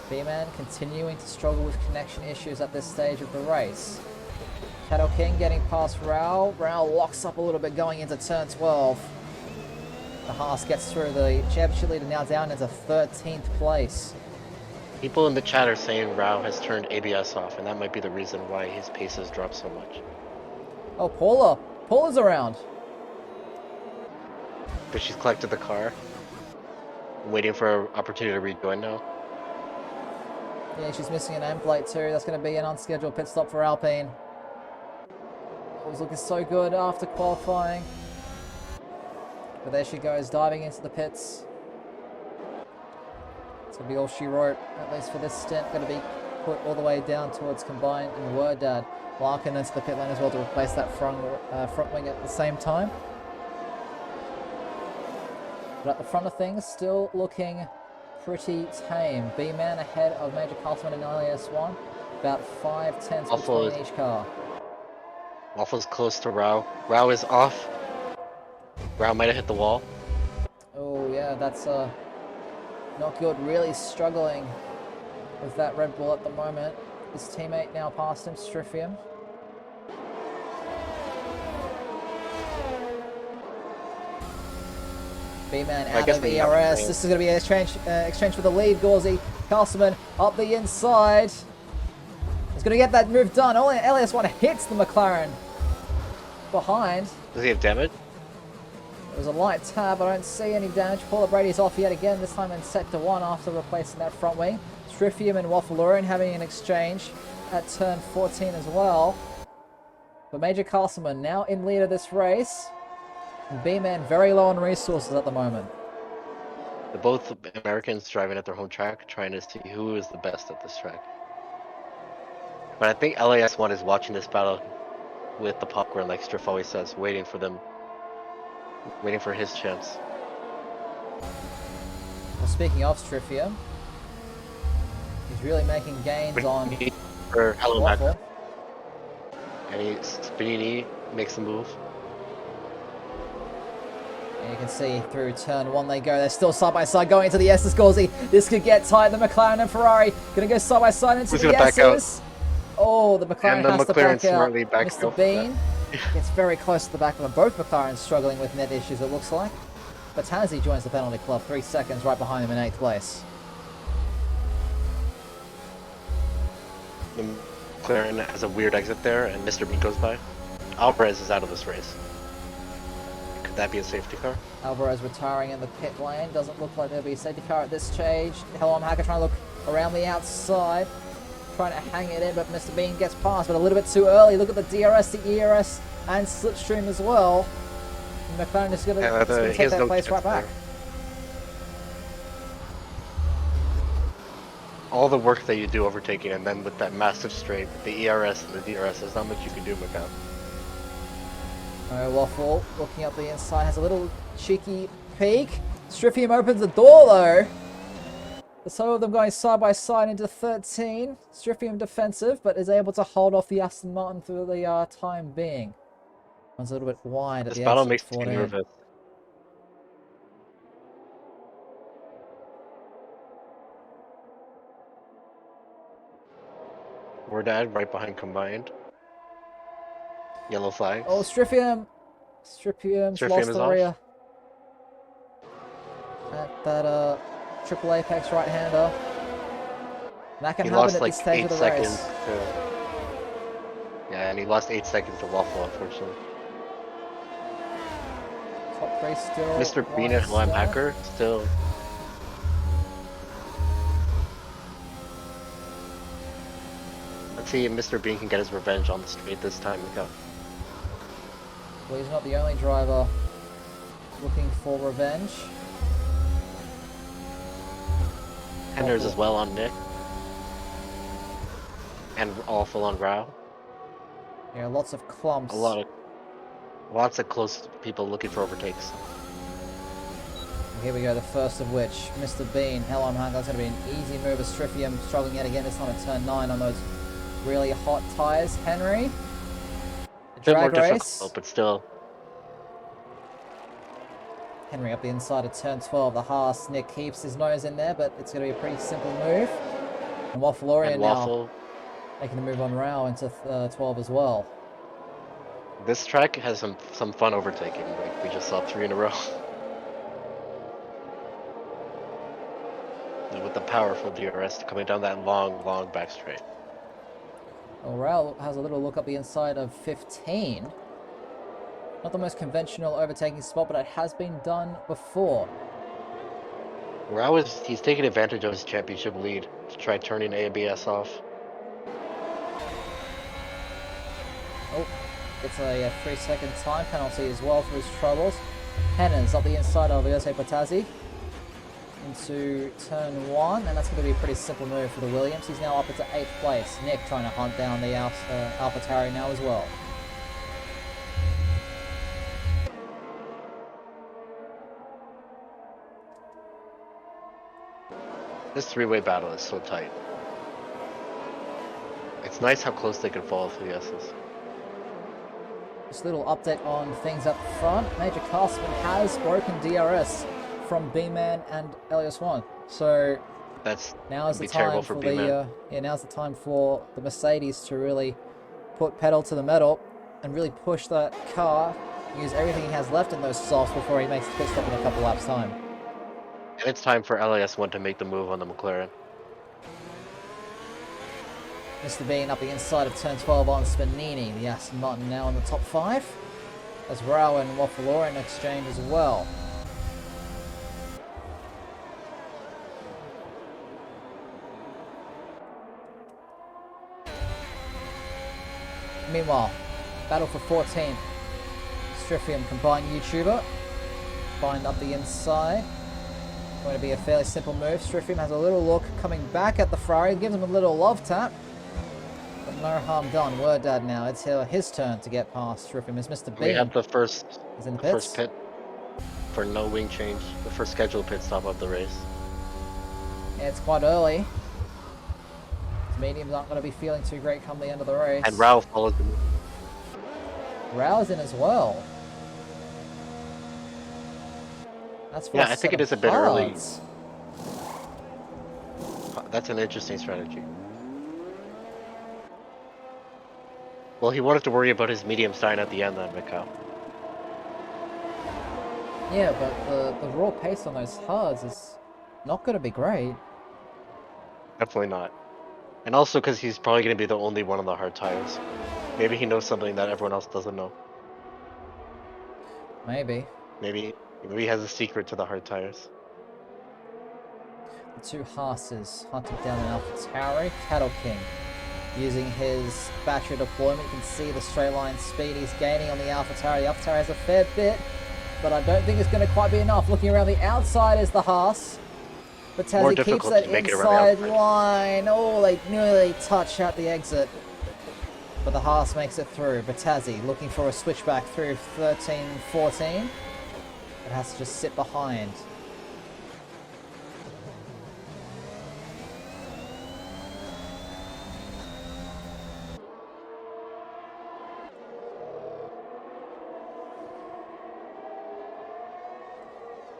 B-Man continuing to struggle with connection issues at this stage of the race. Cattle King getting past Rao. Rao locks up a little bit going into turn 12. The Haas gets through the championship leader, now down into 13th place. People in the chat are saying Rao has turned ABS off, and that might be the reason why his pace has dropped so much. Oh, Paula. Paula's around. But she's collected the car. Waiting for an opportunity to rejoin now. Yeah, she's missing an end plate too. That's going to be an unscheduled pit stop for Alpine. It was looking so good after qualifying. But there she goes, diving into the pits. It's going to be all she wrote, at least for this stint. Going to be put all the way down towards combined and Wordad. Larkin into the pit lane as well to replace that front wing at the same time. But at the front of things, still looking pretty tame. B-Man ahead of Major Carlsman and LAS1. About 5/10 between each car. Waffle's close to Rao. Rao is off. Rao might have hit the wall. Oh yeah, that's not good. Really struggling with that Red Bull at the moment. His teammate now past him, Stryfium. B-Man out of ERS. This is going to be an exchange for the lead. Gauzy, Carlsman up the inside. He's going to get that move done. Only LS1 hits the McLaren behind. Does he have damage? It was a light tab. I don't see any damage. Paula Brady's off yet again, this time in sector 1 after replacing that front wing. Stryfium and Waffleurian having an exchange at turn 14 as well. But Major Carlsman now in lead of this race. B-Man very low on resources at the moment. They're both Americans driving at their home track, trying to see who is the best at this track. But I think LAS1 is watching this battle with the popcorn, like Striff always says, waiting for his chance. Well, speaking of Stryfium, he's really making gains on for Waffle. And Spinini makes the move. And you can see through turn 1 they go. They're still side by side going into the S's. Gauzy. This could get tight. The McLaren and Ferrari going to go side by side into the S's. Oh, the McLaren has to back out. Mr. Bean gets very close to the back of them. Both McLarens struggling with net issues, it looks like. But Tazzy joins the penalty club. 3 seconds right behind him in 8th place. The McLaren has a weird exit there, and Mr. Bean goes by. Alvarez is out of this race. Could that be a safety car? Alvarez retiring in the pit lane. Doesn't look like there'll be a safety car at this stage. Helm Hacker trying to look around the outside. Trying to hang it in, but Mr. Bean gets past, but a little bit too early. Look at the DRS, the ERS, and Slipstream as well. And McLaren is going to take that place right back. All the work that you do overtaking, and then with that massive straight, the ERS and the DRS, there's not much you can do, Macau. Waffle looking up the inside, has a little cheeky peek. Stryfium opens the door though. The two of them going side by side into 13. Stryfium defensive, but is able to hold off the Aston Martin for the time being. Runs a little bit wide at the exit. This battle makes me nervous. Wordad right behind combined. Yellow flags. Oh, Striphium! Striphium's Strifium lost is the off. rear. At that triple apex right-hander. That can He happen lost at like this stage 8 of the seconds race. to... Yeah, and he lost 8 seconds to Waffle, unfortunately. Top three still. Mr. Bean lying and Lime still. Hacker still... Let's see if Mr. Bean can get his revenge on the straight this time. Look out. Well, he's not the only driver looking for revenge. Henders as well on Nick. And Awful on Rao. Yeah, lots of clumps. Lots of close people looking for overtakes. Here we go, the first of which, Mr. Bean, Hello Hunger. That's going to be an easy move. Stryfium struggling yet again, this time at turn 9 on those really hot tyres. Henry, the Bit more drag race. difficult, but still. Henry up the inside of turn 12, the Haas. Nick keeps his nose in there, but it's going to be a pretty simple move. And Waffleorian now making the move on Rao into 12 as well. This track has some fun overtaking, like we just saw 3 in a row. With the powerful DRS coming down that long back straight. Well, Rao has a little look up the inside of 15. Not the most conventional overtaking spot, but it has been done before. He's taking advantage of his championship lead to try turning ABS off. Oh, it's a 3-second time penalty as well for his troubles. Hennons up the inside of Jose Patazzi into turn 1, and that's going to be a pretty simple move for the Williams. He's now up into 8th place. Nick trying to hunt down the AlphaTauri now as well. This 3-way battle is so tight. It's nice how close they can fall for the S's. Just a little update on things up front. Major Castleman has broken DRS from B-Man and Elias 1. So now is the time for now's the time for the Mercedes to really put pedal to the metal and really push that car, use everything he has left in those softs before he makes the pit stop in a couple laps time. And it's time for LAS1 to make the move on the McLaren. Mr. Bean up the inside of turn 12 on Spanini. The Aston Martin now in the top 5. As Rao and Waffleorian exchange as well. Meanwhile, battle for 14th. Stryfium combined YouTuber. Bind up the inside. Going to be a fairly simple move. Stryfium has a little look coming back at the Ferrari. Gives him a little love tap. But no harm done. Word dad now. It's his turn to get past Stryfium as Mr. Bean. We have the first pits. pit for no wing change. The first scheduled pit stop of the race. Yeah, it's quite early. Mediums aren't going to be feeling too great come the end of the race. And Rao follows the move. Rao's in as well. That's Yeah, I think it is a bit early. That's an interesting strategy. Well, he wanted to worry about his medium sign at the end then, Mikhail. Yeah, but the raw pace on those hards is not going to be great. Definitely not. And also because he's probably going to be the only one on the hard tires. Maybe he knows something that everyone else doesn't know. Maybe. Maybe he has a secret to the hard tires. The two Haases hunting down an AlphaTauri. Cattle King using his battery deployment. You can see the straight line speed he's gaining on the AlphaTauri. The AlphaTauri has a fair bit, but I don't think it's going to quite be enough. Looking around the outside is the Haas. But Tazzy keeps that inside line. Oh, they nearly touch at the exit. But the Haas makes it through. Batazzi looking for a switchback through 13-14. It has to just sit behind.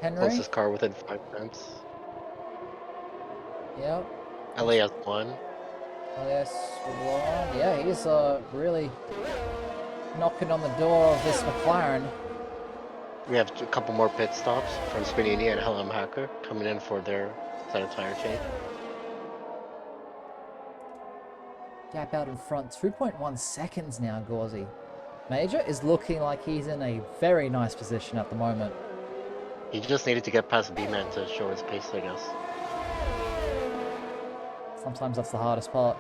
Henry? Closest car within 5 tenths. Yep. LAS1. LAS1. Yeah, he's really knocking on the door of this McLaren. We have a couple more pit stops from Spinini and Helm Hacker coming in for their set of tire change. Gap out in front, 2.1 seconds now, Gauzy. Major is looking like he's in a very nice position at the moment. He just needed to get past B-Man to show his pace, I guess. Sometimes that's the hardest part.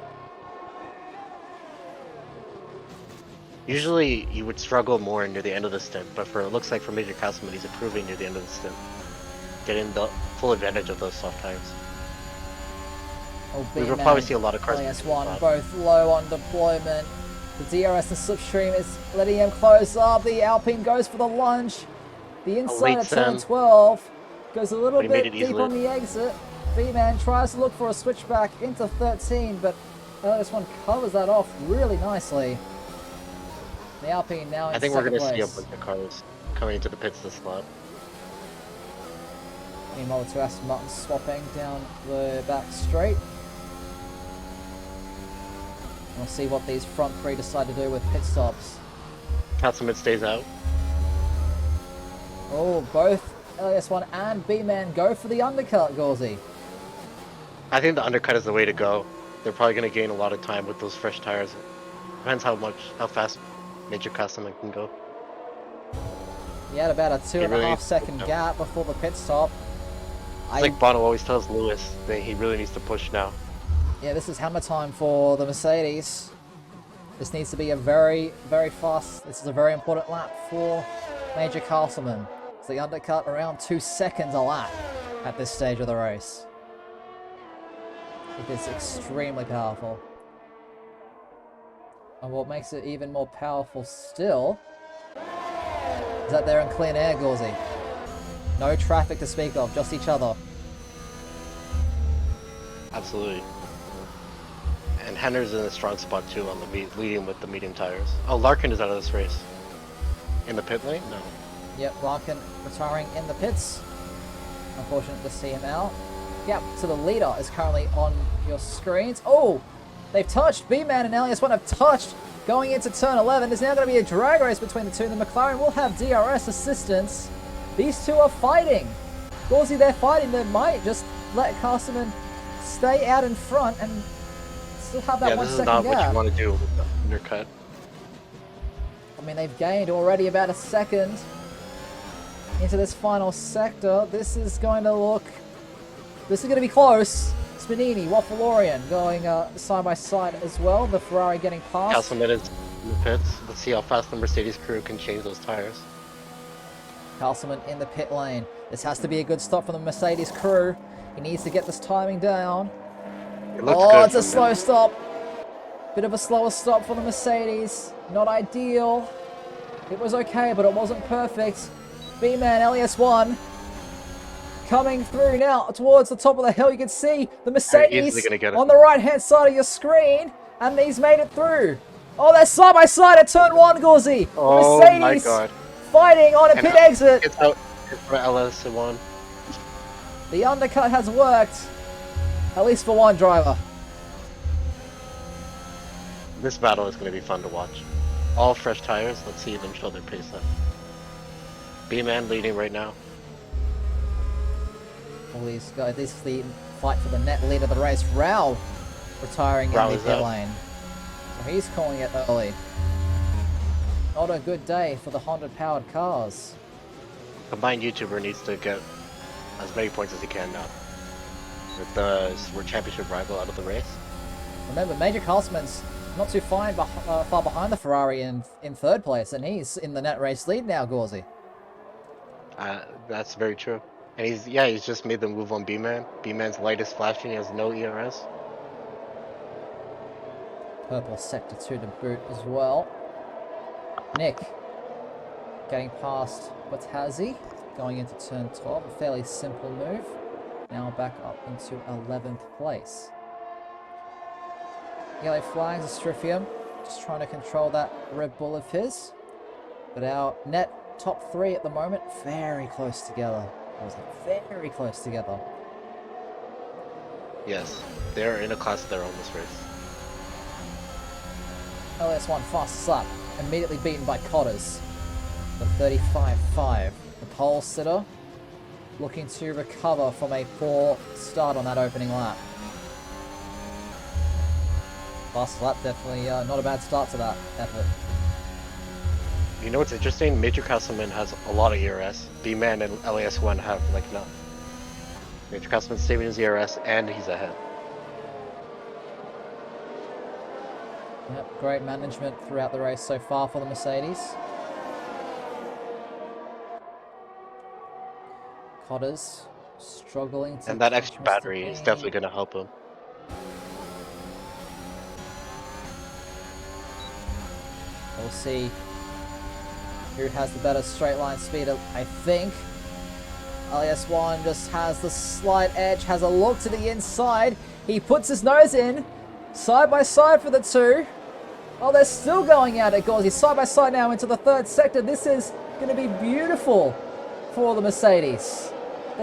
Usually you would struggle more near the end of the stint, but it looks like for Major Castleman he's improving near the end of the stint. Getting the full advantage of those soft tires. Oh, We will probably see a lot of cars. LS1 both low on deployment. The DRS and slipstream is letting him close up. The Alpine goes for the lunge. The inside of turn 12 goes a little bit deep on the exit. V-Man tries to look for a switchback into 13, but LS1 covers that off really nicely. The Alpine now in I think we're second going to see a place. bunch of cars coming into the pits this lap. Meanwhile, the two Aston Martins swapping down the back straight. We'll see what these front three decide to do with pit stops. Castleman stays out. Oh, both LS1 and B-Man go for the undercut, Gauzy. I think the undercut is the way to go. They're probably going to gain a lot of time with those fresh tires. Depends how fast Major Castleman can go. He had about a 2.5 needs second to gap before the pit stop. It's like Bono always tells Lewis that he really needs to push now. Yeah, this is hammer time for the Mercedes. This needs to be a very, very fast. This is a very important lap for Major Castleman. It's the undercut around 2 seconds a lap at this stage of the race. It is extremely powerful. And what makes it even more powerful still is that they're in clean air, Gauzy. No traffic to speak of, just each other. Absolutely. And Henner's in a strong spot too on the leading with the medium tires. Oh, Larkin is out of this race. In the pit lane? No. Yep, Larkin retiring in the pits. Unfortunate to see him out. Gap to the leader is currently on your screens. Oh, they've touched. B-Man and LS1 have touched. Going into turn 11, there's now going to be a drag race between the two. The McLaren will have DRS assistance. These two are fighting. Gauzy, they're fighting. They might just let Castleman stay out in front and still have that 1 second gap. Yeah, this is not what you want to do with the undercut. I mean, they've gained already about a second into this final sector. This is going to be close. Spinini, Waffleorian going side by side as well. The Ferrari getting past. Castleman is in the pits. Let's see how fast the Mercedes crew can change those tires. Castleman in the pit lane. This has to be a good stop for the Mercedes crew. He needs to get this timing down. Oh, it's a slow stop. Bit of a slower stop for the Mercedes. Not ideal. It was okay, but it wasn't perfect. B-Man, LES1. Coming through now towards the top of the hill. You can see the Mercedes on the right-hand side of your screen. And he's made it through. Oh, they're side by side at turn 1, Gauzy. Oh, Mercedes my God. Fighting on a pit exit. It's out for LS1. The undercut has worked. At least for one driver. This battle is going to be fun to watch. All fresh tires. Let's see them show their pace up. B-Man leading right now. All these guys, this is the fight for the net lead of the race. Rao retiring in the pit lane. So he's calling it early. Not a good day for the Honda-powered cars. Combined YouTuber needs to get as many points as he can now. With the World Championship rival out of the race. Remember, Major Castleman's not too far behind the Ferrari in third place, and he's in the net race lead now, Gauzy. That's very true. And he's just made the move on B-Man. B-Man's light is flashing, he has no ERS. Purple sector 2 to boot as well. Nick getting past Batazzi, going into turn 12, a fairly simple move. Now back up into 11th place. Yellow flags, Astrifium, just trying to control that Red Bull of his. But our net top 3 at the moment, very close together. Very close together. Yes, they're in a class of their own this race. LS1 fastest lap. immediately beaten by Cotters. The 35.5. The pole sitter looking to recover from a poor start on that opening lap. Last lap, definitely not a bad start to that effort. You know what's interesting? Major Castleman has a lot of ERS. B-Man and LAS1 have like none. Major Castleman's saving his ERS and he's ahead. Yep, great management throughout the race so far for the Mercedes. Cotters struggling to And that catch extra Mr. battery is Bean. definitely going to help him. We'll see who has the better straight line speed. I think LAS1 just has the slight edge, has a look to the inside. He puts his nose in, side by side for the two. Oh, they're still going at it, Gauzy. Side by side now into the third sector. This is going to be beautiful for the Mercedes.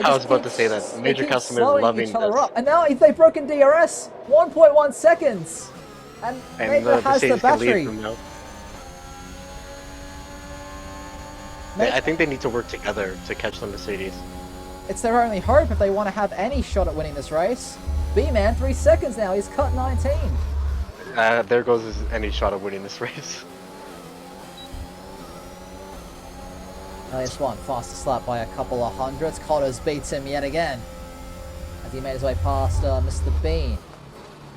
I was about to say that. Major Castleman is loving each other this. up. And now they've broken DRS. 1.1 seconds. And Major has the Mercedes can lead battery. them now. I think they need to work together to catch the Mercedes. It's their only hope if they want to have any shot at winning this race. B-Man, 3 seconds now. He's cut 19. There goes any shot of winning this race. LAS1 fastest lap by a couple of hundreds. Cotters beats him yet again as he made his way past Mr. Bean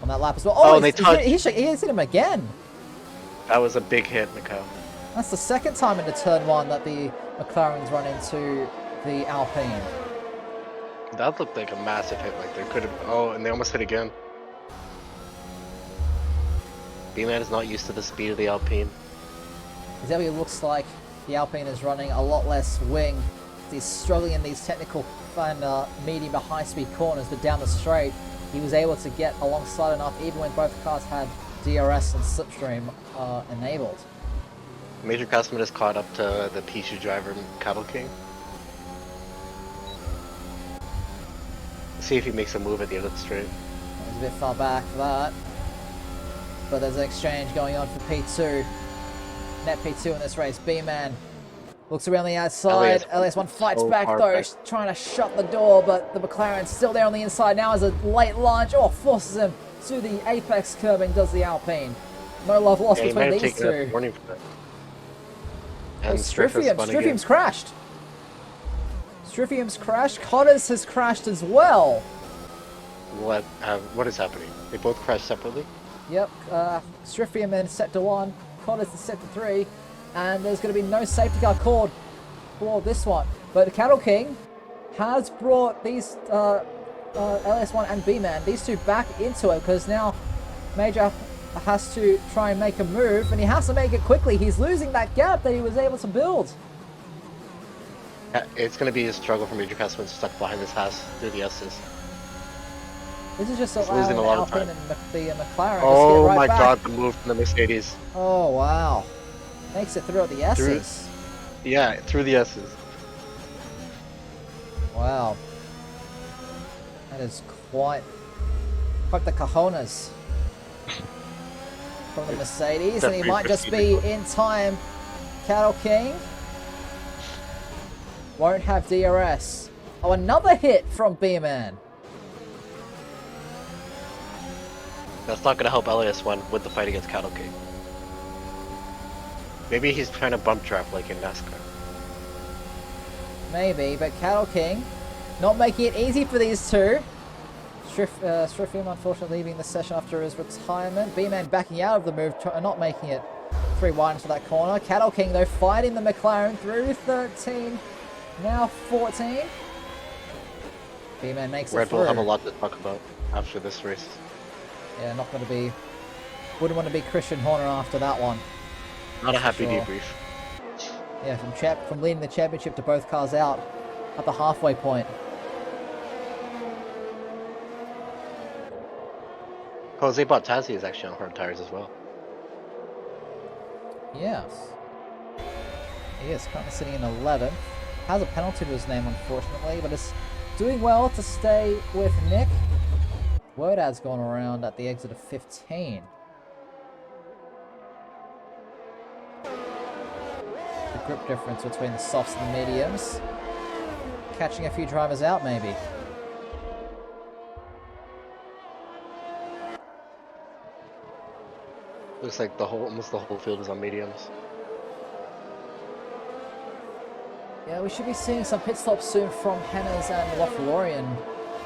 on that lap as well. Oh, he's hit him again. That was a big hit, Mikhail. That's the second time into turn 1 that the McLarens run into the Alpine. That looked like a massive hit. Like they could have. Oh, and they almost hit again. B-Man is not used to the speed of the Alpine. Exactly, it looks like the Alpine is running a lot less wing. He's struggling in these technical and medium to high speed corners, but down the straight, he was able to get alongside enough even when both cars had DRS and slipstream enabled. Major Castleman is caught up to the P2 driver, Cattle King. See if he makes a move at the end of the straight. He's a bit far back for that. But there's an exchange going on for P2. Net P2 in this race. B-Man looks around the outside. LAS1 fights back though, trying to shut the door, but the McLaren's still there on the inside. Now as a late lunge, forces him to the apex curbing, does the Alpine. No love lost between these two. Warning for that. And Striffium's crashed. Striffium's crashed. Cotters has crashed as well. What is happening? They both crashed separately? Yep. Striffium in sector 1. Cotters in sector 3. And there's going to be no safety car called for this one. But the Cattle King has brought these LS1 and B-Man, these two back into it, because now Major has to try and make a move, and he has to make it quickly. He's losing that gap that he was able to build. Yeah, it's going to be a struggle for Major Castleman stuck behind this Haas through the S's. This is just allowing the Alpine and the McLaren oh to get right my back. god, the move from the Mercedes. Oh wow. Makes it through at the S's. Through the S's. Wow. That is quite the cojones from the Mercedes, and he might just be in time. Cattle King won't have DRS. Oh, another hit from B-Man. That's not going to help LAS1 with the fight against Cattle King. Maybe he's trying to bump trap like in NASCAR. Maybe, but Cattle King not making it easy for these two. Striffium unfortunately leaving the session after his retirement. B-Man backing out of the move, not making it 3 wide into that corner. Cattle King though fighting the McLaren through 13, now 14. B-Man makes Red it through. Bull have a lot to talk about after this race. Yeah, not going to be... Wouldn't want to be Christian Horner after that one. Not a happy debrief. Yeah, from leading the championship to both cars out at the halfway point. Jose Bottassi is actually on hard tires as well. Yes. He is currently sitting in 11th. Has a penalty to his name, unfortunately, but is doing well to stay with Nick. Word has gone around at the exit of 15. grip difference between the softs and the mediums. Catching a few drivers out, maybe. Looks like almost the whole field is on mediums. Yeah, we should be seeing some pit stops soon from Hennes and LaFlorian,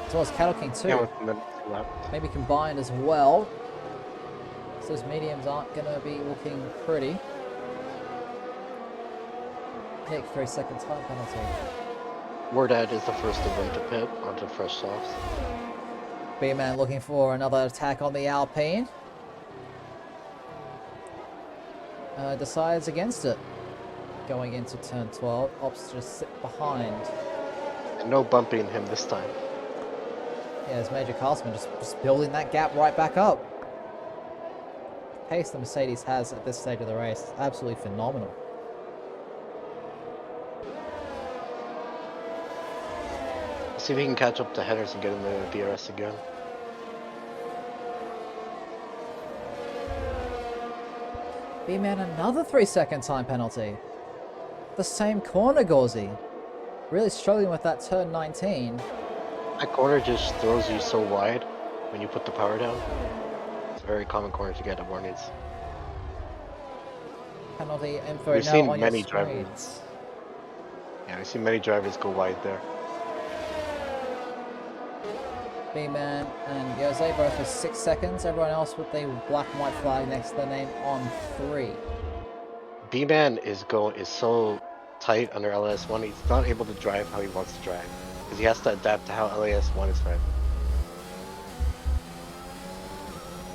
as well as Cattle King too. Yeah, with minutes left. Maybe combined as well. So those mediums aren't going to be looking pretty. Nick, 3 second time penalty. Wordad is the first of them to pit onto fresh softs. B-Man looking for another attack on the Alpine. Decides against it. Going into turn 12, opts to just sit behind. And no bumping him this time. Yeah, as Major Carlsman just building that gap right back up. The pace the Mercedes has at this stage of the race is absolutely phenomenal. See if he can catch up to Henderson and get in the DRS again. B-Man, another 3 second time penalty. The same corner, Gauzy. Really struggling with that turn 19. That corner just throws you so wide when you put the power down. It's a very common corner to get at Warnings. Penalty info We've now seen on many your drivers. screens. Yeah, we've seen many drivers go wide there. B-Man and Jose both with 6 seconds. Everyone else with the black and white flag next to their name on 3. B-Man is so tight under LS1. He's not able to drive how he wants to drive because he has to adapt to how LAS1 is driving.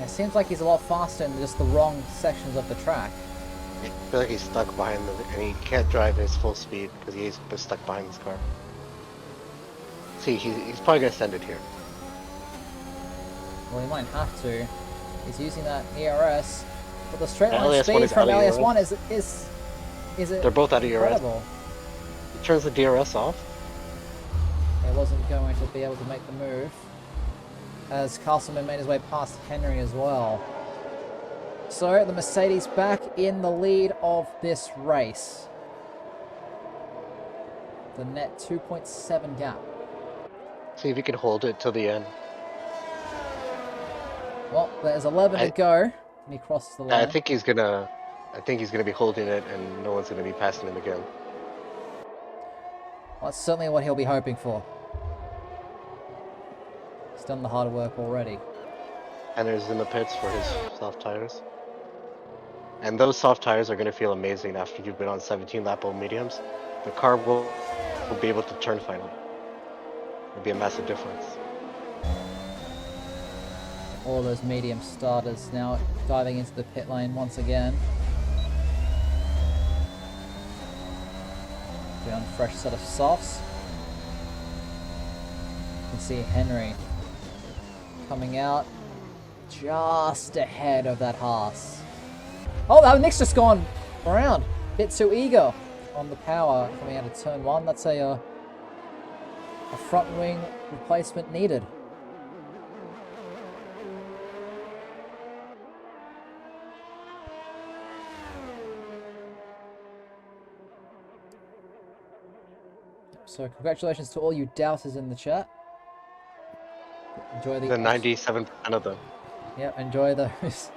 It seems like he's a lot faster in just the wrong sections of the track. I feel like he's stuck behind and he can't drive his full speed because he's stuck behind this car. See, he's probably gonna send it here. Well, he might have to. He's using that ERS, but the straight line LAS1 speed is from out of LAS1 is They're both out of ERS. incredible. He turns the DRS off. He wasn't going to be able to make the move, as Castleman made his way past Henry as well. So the Mercedes back in the lead of this race. The net 2.7 gap. See if he can hold it till the end. Well, there's 11 to go, and he crosses the line. I think he's gonna be holding it, and no one's gonna be passing him again. Well, that's certainly what he'll be hoping for. He's done the hard work already. Hender's in the pits for his soft tires. And those soft tires are gonna feel amazing after you've been on 17 lap old mediums. The car will be able to turn finally. It'll be a massive difference. All of those medium starters now diving into the pit lane once again. Be on a fresh set of softs. You can see Henry coming out just ahead of that Haas. Oh, that Nick's just gone around. Bit too eager on the power coming out of turn 1. That's a front wing replacement needed. So congratulations to all you doubters in the chat. Enjoy the 97% of them. Yeah, enjoy those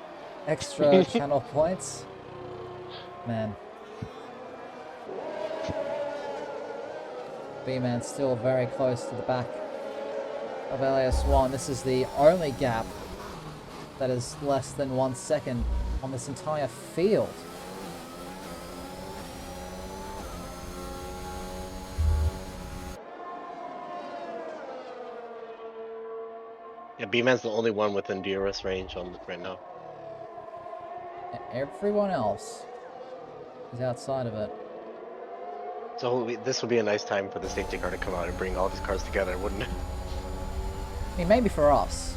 extra channel points. Man. B-Man still very close to the back of LAS1. This is the only gap that is less than 1 second on this entire field. Yeah, B-Man's the only one within DRS range right now. Everyone else is outside of it. So this would be a nice time for the safety car to come out and bring all these cars together, wouldn't it? I mean, maybe for us,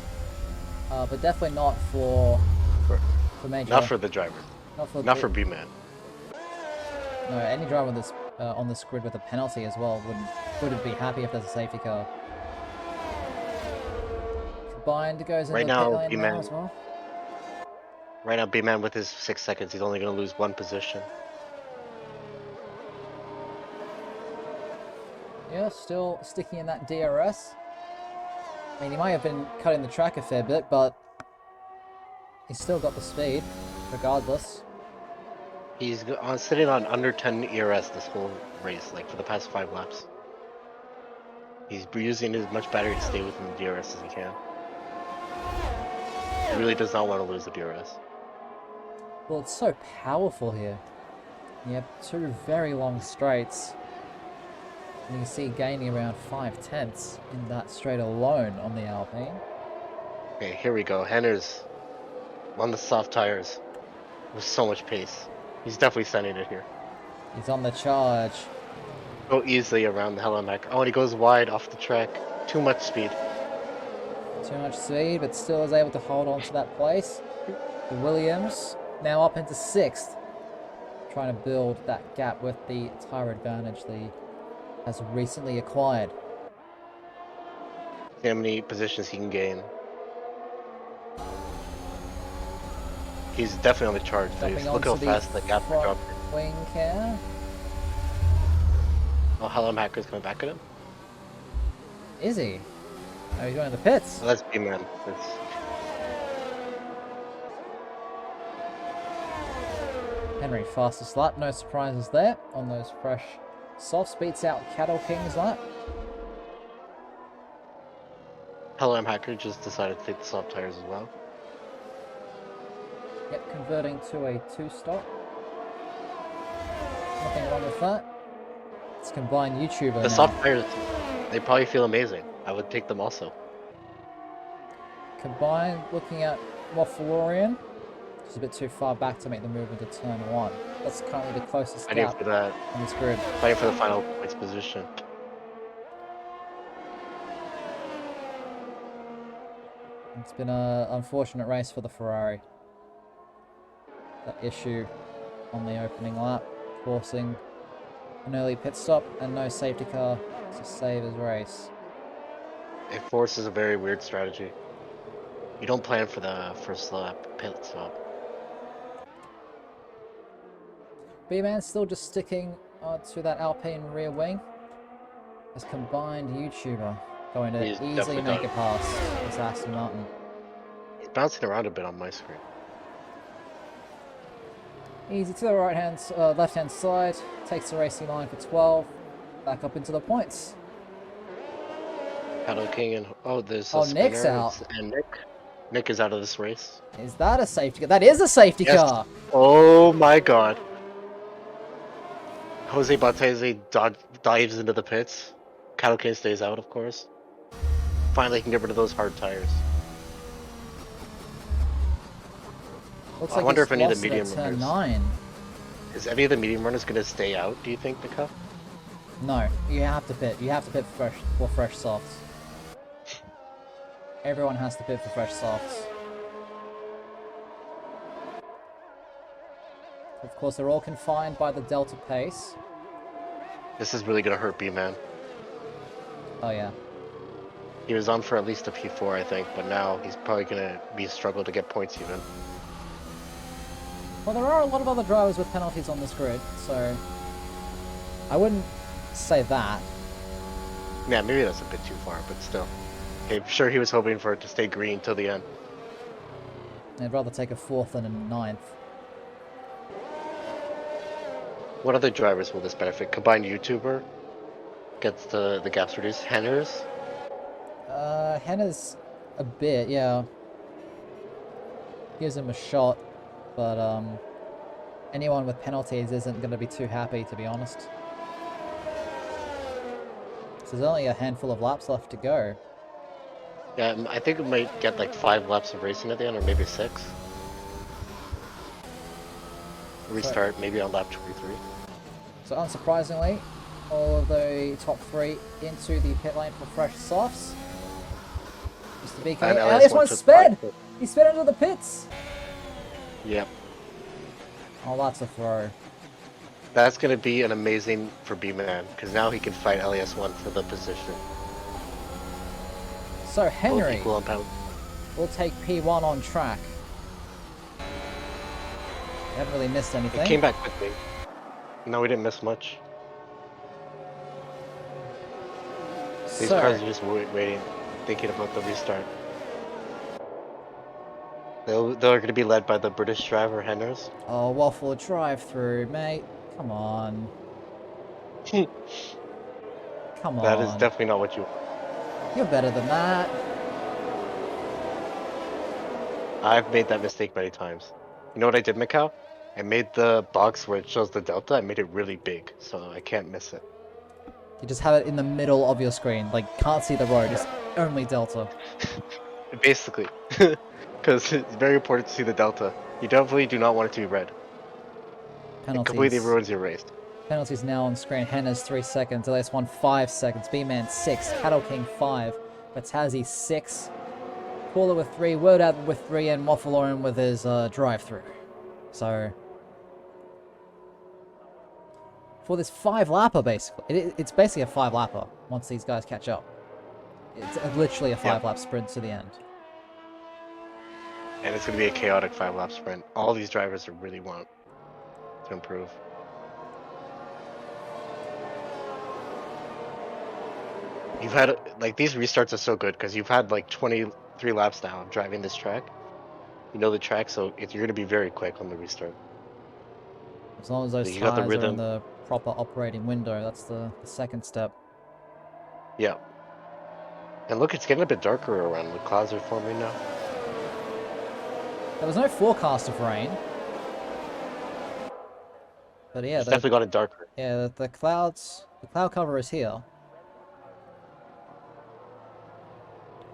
but definitely not for Major. Not for the driver. Not for B-Man. No, any driver this on this grid with a penalty as well wouldn't be happy if there's a safety car. Combined goes into the pit lane now as well. Right now, B-Man with his 6 seconds, he's only going to lose 1 position. Yeah, still sticking in that DRS. I mean, he might have been cutting the track a fair bit, but he's still got the speed, regardless. He's sitting on under 10 ERS this whole race, like for the past 5 laps. He's using as much battery to stay within the DRS as he can. He really does not want to lose the DRS. Well, it's so powerful here. You have 2 very long straights. And you see gaining around 5/10 in that straight alone on the Alpine. Okay, here we go. Henner's on the soft tires with so much pace. He's definitely sending it here. He's on the charge. Go easily around the Hellemack. Oh, and he goes wide off the track. Too much speed. Too much speed, but still is able to hold on to that place. The Williams now up into 6th. Trying to build that gap with the tire advantage he has recently acquired. See how many positions he can gain. He's definitely on the charge. Look how fast the gap dropped. Wing care. Oh, Hellemaker's coming back at him. Is he? Oh, he's going to the pits. Oh, that's B-Man. Henry, fastest lap. No surprises there on those fresh softs. Beats out Cattle King's lap. Hellemaker just decided to take the soft tires as well. Yep, converting to a 2-stop. Nothing wrong with that. It's combined YouTuber The now. soft tires, they probably feel amazing. I would take them also. Combined, looking at Waffalorian. Just a bit too far back to make the move into turn 1. That's currently the closest Fighting gap for that. on this grid. Fighting for the final points position. It's been an unfortunate race for the Ferrari. That issue on the opening lap, forcing an early pit stop and no safety car to save his race. It forces a very weird strategy. You don't plan for the first lap pit stop. B-Man still just sticking to that Alpine rear wing. As combined YouTuber going to He's easily definitely make done it past this Aston Martin. He's bouncing around a bit on my screen. Easy to the left-hand side, takes the racing line for 12, back up into the points. Cattle King and there's a Nick's spinner, out. and Nick is out of this race. Is that a safety car? That is a safety car! Oh my god. Jose Bautista dives into the pits. Cattle King stays out, of course. Finally can get rid of those hard tires. Looks I like wonder he's if any of the lost it medium at turn runners- 9. Is any of the medium runners going to stay out, do you think, Nika? No, you have to pit. You have to pit for fresh softs. Everyone has to pit for fresh softs. Of course, they're all confined by the delta pace. This is really going to hurt B-Man. Oh yeah. He was on for at least a P4, I think, but now he's probably going to be a struggle to get points even. Well, there are a lot of other drivers with penalties on this grid, so I wouldn't say that. Yeah, maybe that's a bit too far, but still. Okay, I'm sure he was hoping for it to stay green till the end. I'd rather take a 4th than a 9th. What other drivers will this benefit? Combined YouTuber gets the gaps reduced. Henner's? Henna's a bit, yeah. Gives him a shot, but anyone with penalties isn't going to be too happy, to be honest. So there's only a handful of laps left to go. Yeah, I think it might get like 5 laps of racing at the end, or maybe 6. Restart maybe on lap 23. So unsurprisingly, all of the top 3 into the pit lane for fresh softs. Mr. BK, And LS1 took sped! 5. He sped into the pits! Yep. Oh, that's a throw. That's going to be an amazing for B-Man, because now he can fight LES1 for the position. So Both Henry equal on pound. will take P1 on track. Haven't really missed anything. It came back quickly. No, we didn't miss much. These So, cars are just waiting, thinking about the restart. They're going to be led by the British driver, Henders. oh, waffle drive-through, mate. Come on. Come That is on. definitely not what you want. You're better than that. I've made that mistake many times. You know what I did, Mikau? I made the box where it shows the delta, I made it really big, so I can't miss it. You just have it in the middle of your screen. Like, can't see the road. Just only Delta. Basically. Because it's very important to see the delta. You definitely do not want it to be red. It completely Penalties. ruins your race. Penalties now on screen. Henna's 3 seconds. LS1 5 seconds. B-Man 6. Cattle King 5. Batazzi 6. Cooler with 3. Word Out with 3. And Waffle Oren with his drive-through. So, for this 5-lapper, basically. It's basically a 5-lapper once these guys catch up. It's literally a 5-lap sprint to the end. And it's going to be a chaotic 5-lap sprint. All these drivers really want to improve. You've had, like, these restarts are so good because you've had like 23 laps now of driving this track. You know the track, so you're going to be very quick on the restart. As long as those You got the tires are in rhythm. the proper operating window, that's the second step. Yeah. And look, it's getting a bit darker around. The clouds are forming now. There was no forecast of rain. But yeah, It's definitely gotten darker. yeah, the cloud cover is here.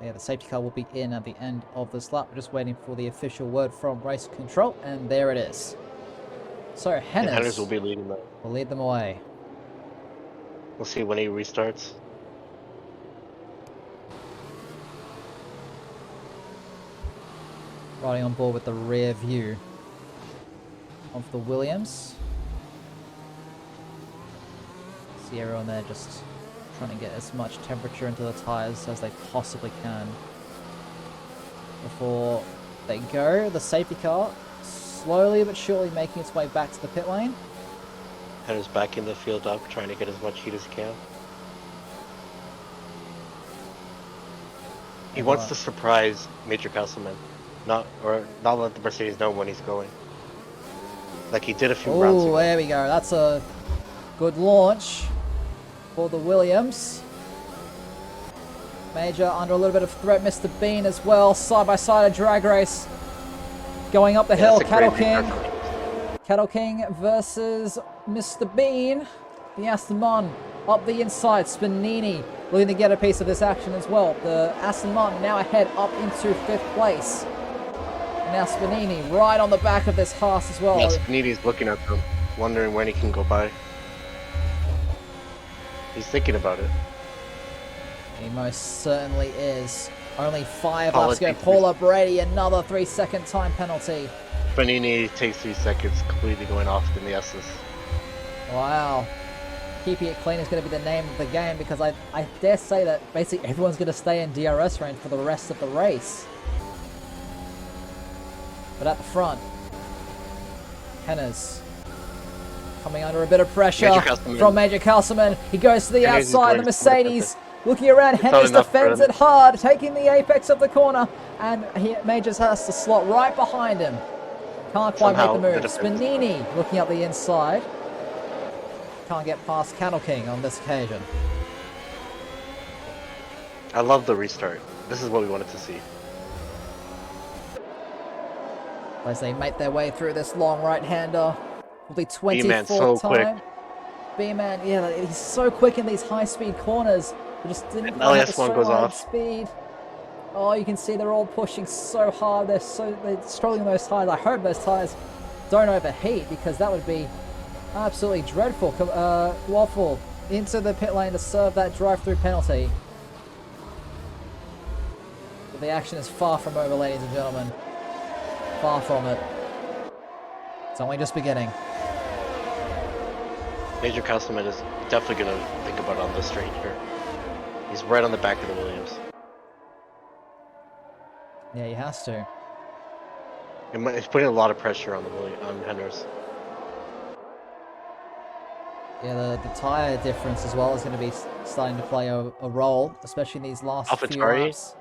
Yeah, the safety car will be in at the end of this lap. We're just waiting for the official word from race control, and there it is. So Henners will be leading them. will lead them away. We'll see when he restarts. Riding on board with the rear view of the Williams. See everyone there just trying to get as much temperature into the tires as they possibly can before they go. The safety car slowly but surely making its way back to the pit lane. Henners back in the field up, trying to get as much heat as he can. He wants to surprise Major Castleman, not let the Mercedes know when he's going, like he did a few rounds ago. Oh, there we go. That's a good launch for the Williams. Major under a little bit of threat. Mr. Bean as well. Side by side a drag race. Going up the hill. Cattle King. Cattle King versus Mr. Bean. The Aston Martin up the inside. Spinini looking to get a piece of this action as well. The Aston Martin now ahead up into 5th place. Now Spinini right on the back of this Haas as well. Yeah, Spinini's looking at them, wondering when he can go by. He's thinking about it. He most certainly is. Only 5 laps to go. Paula Brady, another 3-second time penalty. Spinini takes 3 seconds, completely going off in the S's. Wow. Keeping it clean is going to be the name of the game, because I dare say that basically everyone's going to stay in DRS range for the rest of the race. But at the front, Henners coming under a bit of pressure from Major Castleman. He goes to the outside, the Mercedes looking around. Henners defends it hard, taking the apex of the corner, and Majors has to slot right behind him. Can't quite make the move. Spinini looking up the inside. Can't get past Cattle King on this occasion. I love the restart. This is what we wanted to see. As they make their way through this long right-hander. Will be 24th so time. B-Man, yeah, he's so quick in these high-speed corners. They just didn't have the goes off. speed. Oh, you can see they're all pushing so hard. They're struggling those tires. I hope those tires don't overheat, because that would be absolutely dreadful. Waffle into the pit lane to serve that drive-through penalty. But the action is far from over, ladies and gentlemen. Far from it. It's only just beginning. Major Castleman is definitely going to think about it on the straight here. He's right on the back of the Williams. Yeah, he has to. He's putting a lot of pressure on the Henners. Yeah, the tyre difference as well is going to be starting to play a role, especially in these last few AlphaTauri, laps.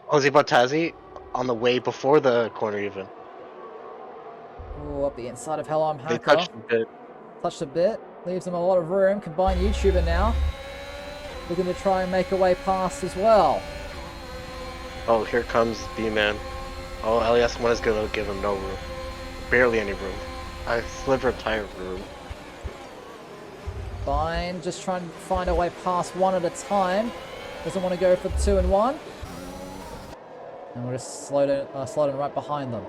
Jose Botazzi on the way before the corner even. Ooh, up the inside of Helm They Hacker. touched a bit. Touched a bit. Leaves him a lot of room. Combined YouTuber now. Looking to try and make a way past as well. Oh, here comes B-Man. Oh, LES1 is going to give him no room. Barely any room. A sliver of tire room. Fine, just trying to find a way past one at a time. Doesn't want to go for 2 and 1. And we're just slowed in right behind them.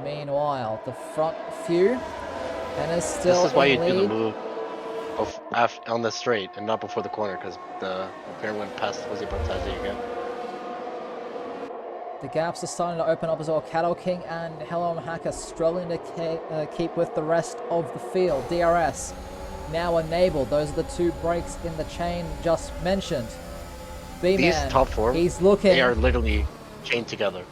Meanwhile, the front few, and is still This is why in you lead. do the move on the straight and not before the corner, because the pair went past Jose Botazzi again. The gaps are starting to open up as well. Cattle King and Helm Hacker struggling to keep with the rest of the field. DRS now enabled. Those are the 2 breaks in the chain just mentioned. B-Man, These top 4, he's looking. they are literally chained together.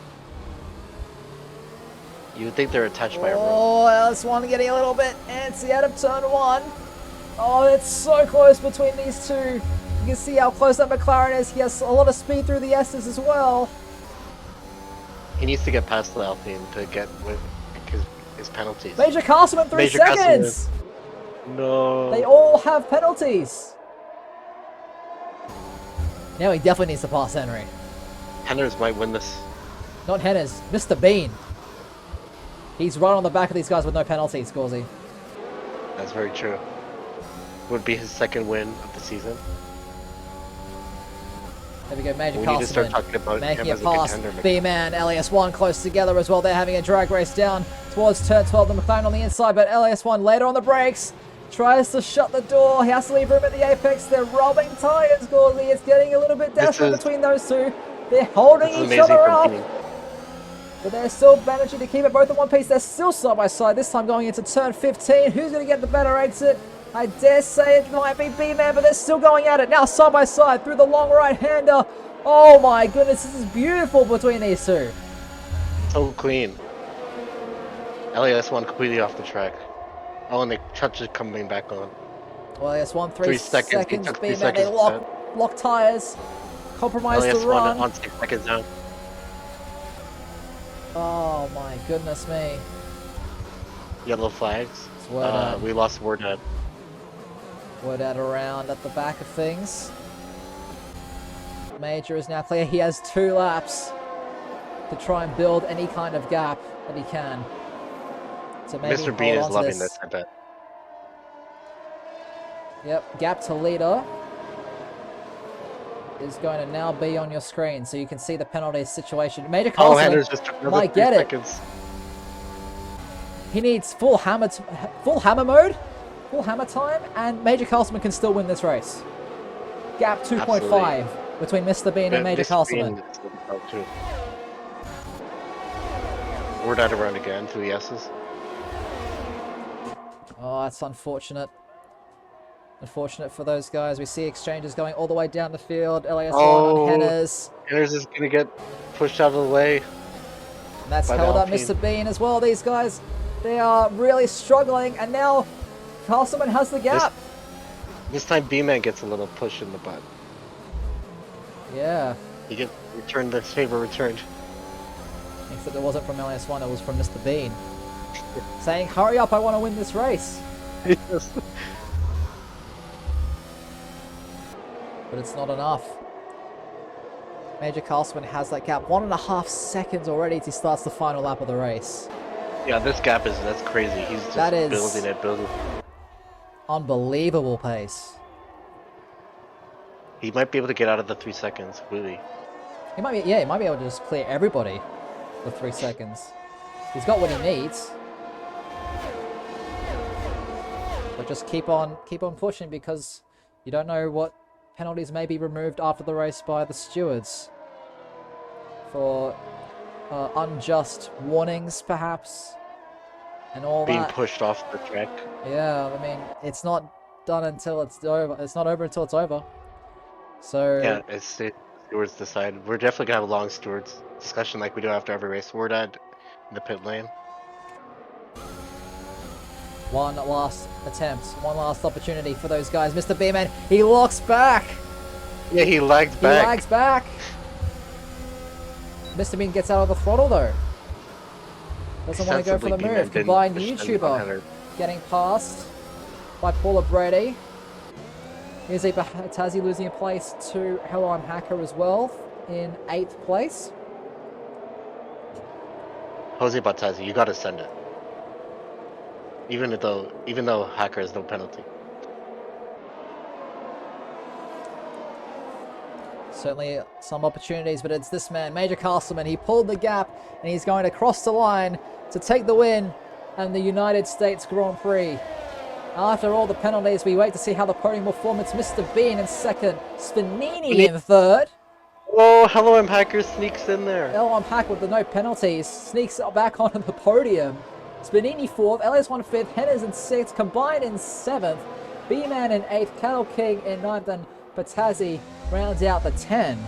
You would think they're attached by a rope. Oh, LS1 getting a little bit antsy out of turn 1. Oh, it's so close between these 2. You can see how close that McLaren is. He has a lot of speed through the S's as well. He needs to get past the Alpine to get with his penalties. Major Castleman, 3 Major seconds. No. They all have penalties. Now he definitely needs to pass Henry. Henners might win this. Not Henners, Mr. Bean. He's right on the back of these guys with no penalties, Gauzy. That's very true. Would be his 2nd win of the season. There we go, Major We need to start Castleman talking about making him it as a past contender. B-Man, LAS1 close together as well. They're having a drag race down towards turn 12. The McLaren on the inside, but LAS1 later on the brakes. Tries to shut the door. He has to leave room at the apex. They're robbing tyres, Gauzy. It's getting a little bit desperate between those 2. They're holding each other up. But they're still managing to keep it both in one piece. They're still side by side, this time going into turn 15. Who's going to get the better exit? I dare say it might be B-Man, but they're still going at it. Now side by side through the long right-hander. Oh my goodness, this is beautiful between these 2. So clean. LAS1 completely off the track. Oh, and the touch is coming back on. Well, yes, 3 seconds. He took 3 B-Man, seconds they to lock tyres. Compromise to LAS1 run. on 6 seconds now. Oh my goodness me. Yellow flags. Word We lost Wordhead. around at the back of things. Major is now clear. He has 2 laps to try and build any kind of gap that he can. So maybe Mr. Bean is hold on to loving this, I bet. Yep, gap to leader is going to now be on your screen, so you can see the penalty situation. Major Oh, Castleman Hender's just took another might 3 get it. seconds. He needs full hammer mode, full hammer time, and Major Castleman can still win this race. Gap 2.5 between Mr. Bean and Major Castleman. Wordhead around again, 3 S's. Oh, that's unfortunate. Unfortunate for those guys. We see exchanges going all the way down the field. LAS1 on Henners. Henners is going to get pushed out of the way. And that's held up Mr. Bean as well. These guys, they are really struggling. And now Castleman has the gap. This time B-Man gets a little push in the butt. Yeah. He gets returned the favor returned. Except it wasn't from LAS1, it was from Mr. Bean. Saying, hurry up, I want to win this race. Yes. But it's not enough. Major Castleman has that gap. 1.5 seconds already to starts the final lap of the race. Yeah, this gap that's crazy. He's just building it. Unbelievable pace. He might be able to get out of the 3 seconds, really. He might be able to just clear everybody for 3 seconds. He's got what he needs. But just keep on pushing, because you don't know what penalties may be removed after the race by the stewards for unjust warnings, perhaps, and all Being that. pushed off the track. Yeah, I mean, it's not done until it's over. It's not over until it's over. So Yeah, it's the stewards decide. We're definitely gonna have a long stewards discussion like we do after every race. We're at in the pit lane. One last attempt, one last opportunity for those guys. Mr. B-Man, he locks back. Yeah, he lagged He back. lags back. Mr. Bean gets out of the throttle though. Doesn't want to go for the Ostensibly, move. B-Man didn't Combined push any YouTuber button. getting passed by Paula Brady. Here's a Tazzy losing a place to Hello I'm Hacker as well in 8th place. Jose Batazzi, you gotta send it. Even though Hacker has no penalty. Certainly some opportunities, but it's this man, Major Castleman. He pulled the gap and he's going to cross the line to take the win and the United States Grand Prix. After all the penalties, we wait to see how the podium will form. It's Mr. Bean in second, Spanini in third. Oh, Hello I'm Hacker sneaks in there. Elon Pack with the no penalties sneaks back onto the podium. Spanini fourth, LS1 fifth, Henners in sixth, Combined in seventh, B-Man in eighth, Cattle King in ninth, and Patazzi rounds out the 10.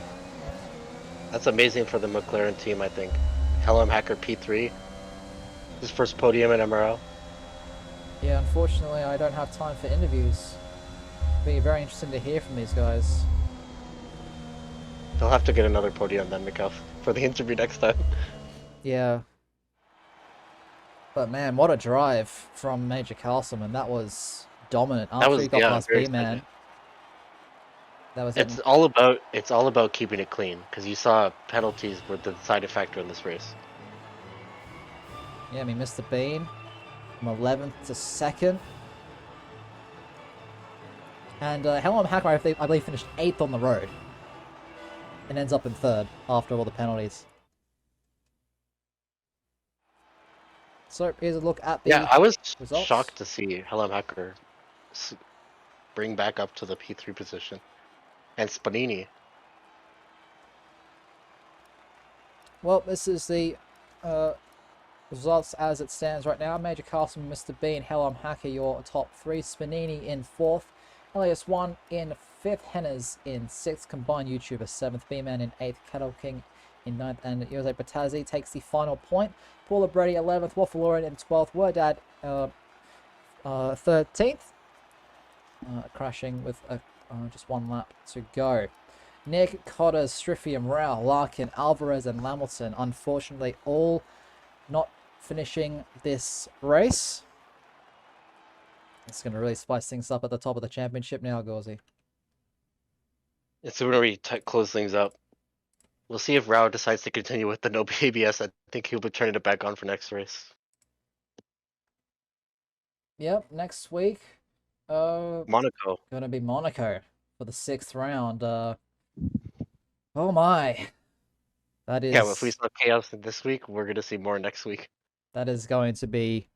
That's amazing for the McLaren team, I think. Hello I'm Hacker P3. His first podium in MRL. Yeah, unfortunately, I don't have time for interviews. It'll be very interesting to hear from these guys. They'll have to get another podium then, Mikhail, for the interview next time. Yeah. But man, what a drive from Major Castleman. That was dominant after he got past B-Man. That was it's all about keeping it clean, because you saw penalties were the deciding factor in this race. Yeah, I mean, Mr. Bean from 11th to 2nd. And Hello Hacker, I believe, finished 8th on the road. And ends up in 3rd after all the penalties. So here's a look at the Yeah, I was results. shocked to see Hello Hacker bring back up to the P3 position. And Spanini. Well, this is the results as it stands right now. Major Castle, Mr. Bean, Hello Hacker, your top 3. Spanini in 4th. Elias 1 in 5th. Henners in 6th. Combined YouTuber 7th. B-Man in 8th. Cattle King in 9th. And Jose Batazzi takes the final point. Paula Brady 11th. Waffle in 12th. Wordad 13th. Crashing with just one lap to go. Nick, Cotter, Striffium, Rao, Larkin, Alvarez, and Lamilton, unfortunately, all not finishing this race. It's going to really spice things up at the top of the championship now, Gauzy. It's where we close things up. We'll see if Rao decides to continue with the no ABS. I think he'll be turning it back on for next race. Yep, next week. Monaco. Going to be Monaco for the 6th round. Oh my. That is... Yeah, well, if we saw chaos this week, we're going to see more next week. That is going to be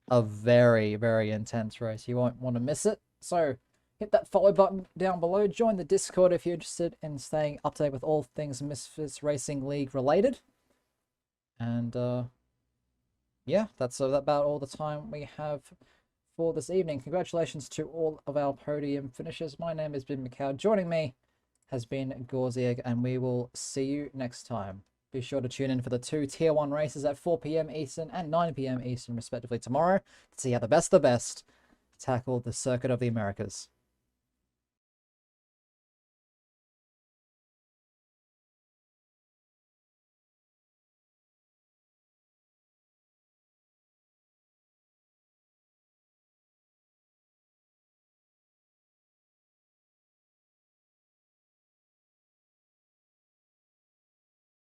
a very, very intense race. You won't want to miss it. So hit that follow button down below. Join the Discord if you're interested in staying up to date with all things Misfits Racing League related. And yeah, that's about all the time we have for this evening. Congratulations to all of our podium finishers. My name has been Mikhail. Joining me has been Gorzieg, and we will see you next time. Be sure to tune in for the 2 Tier 1 races at 4 PM Eastern and 9 PM Eastern respectively tomorrow to see how the best tackle the Circuit of the Americas.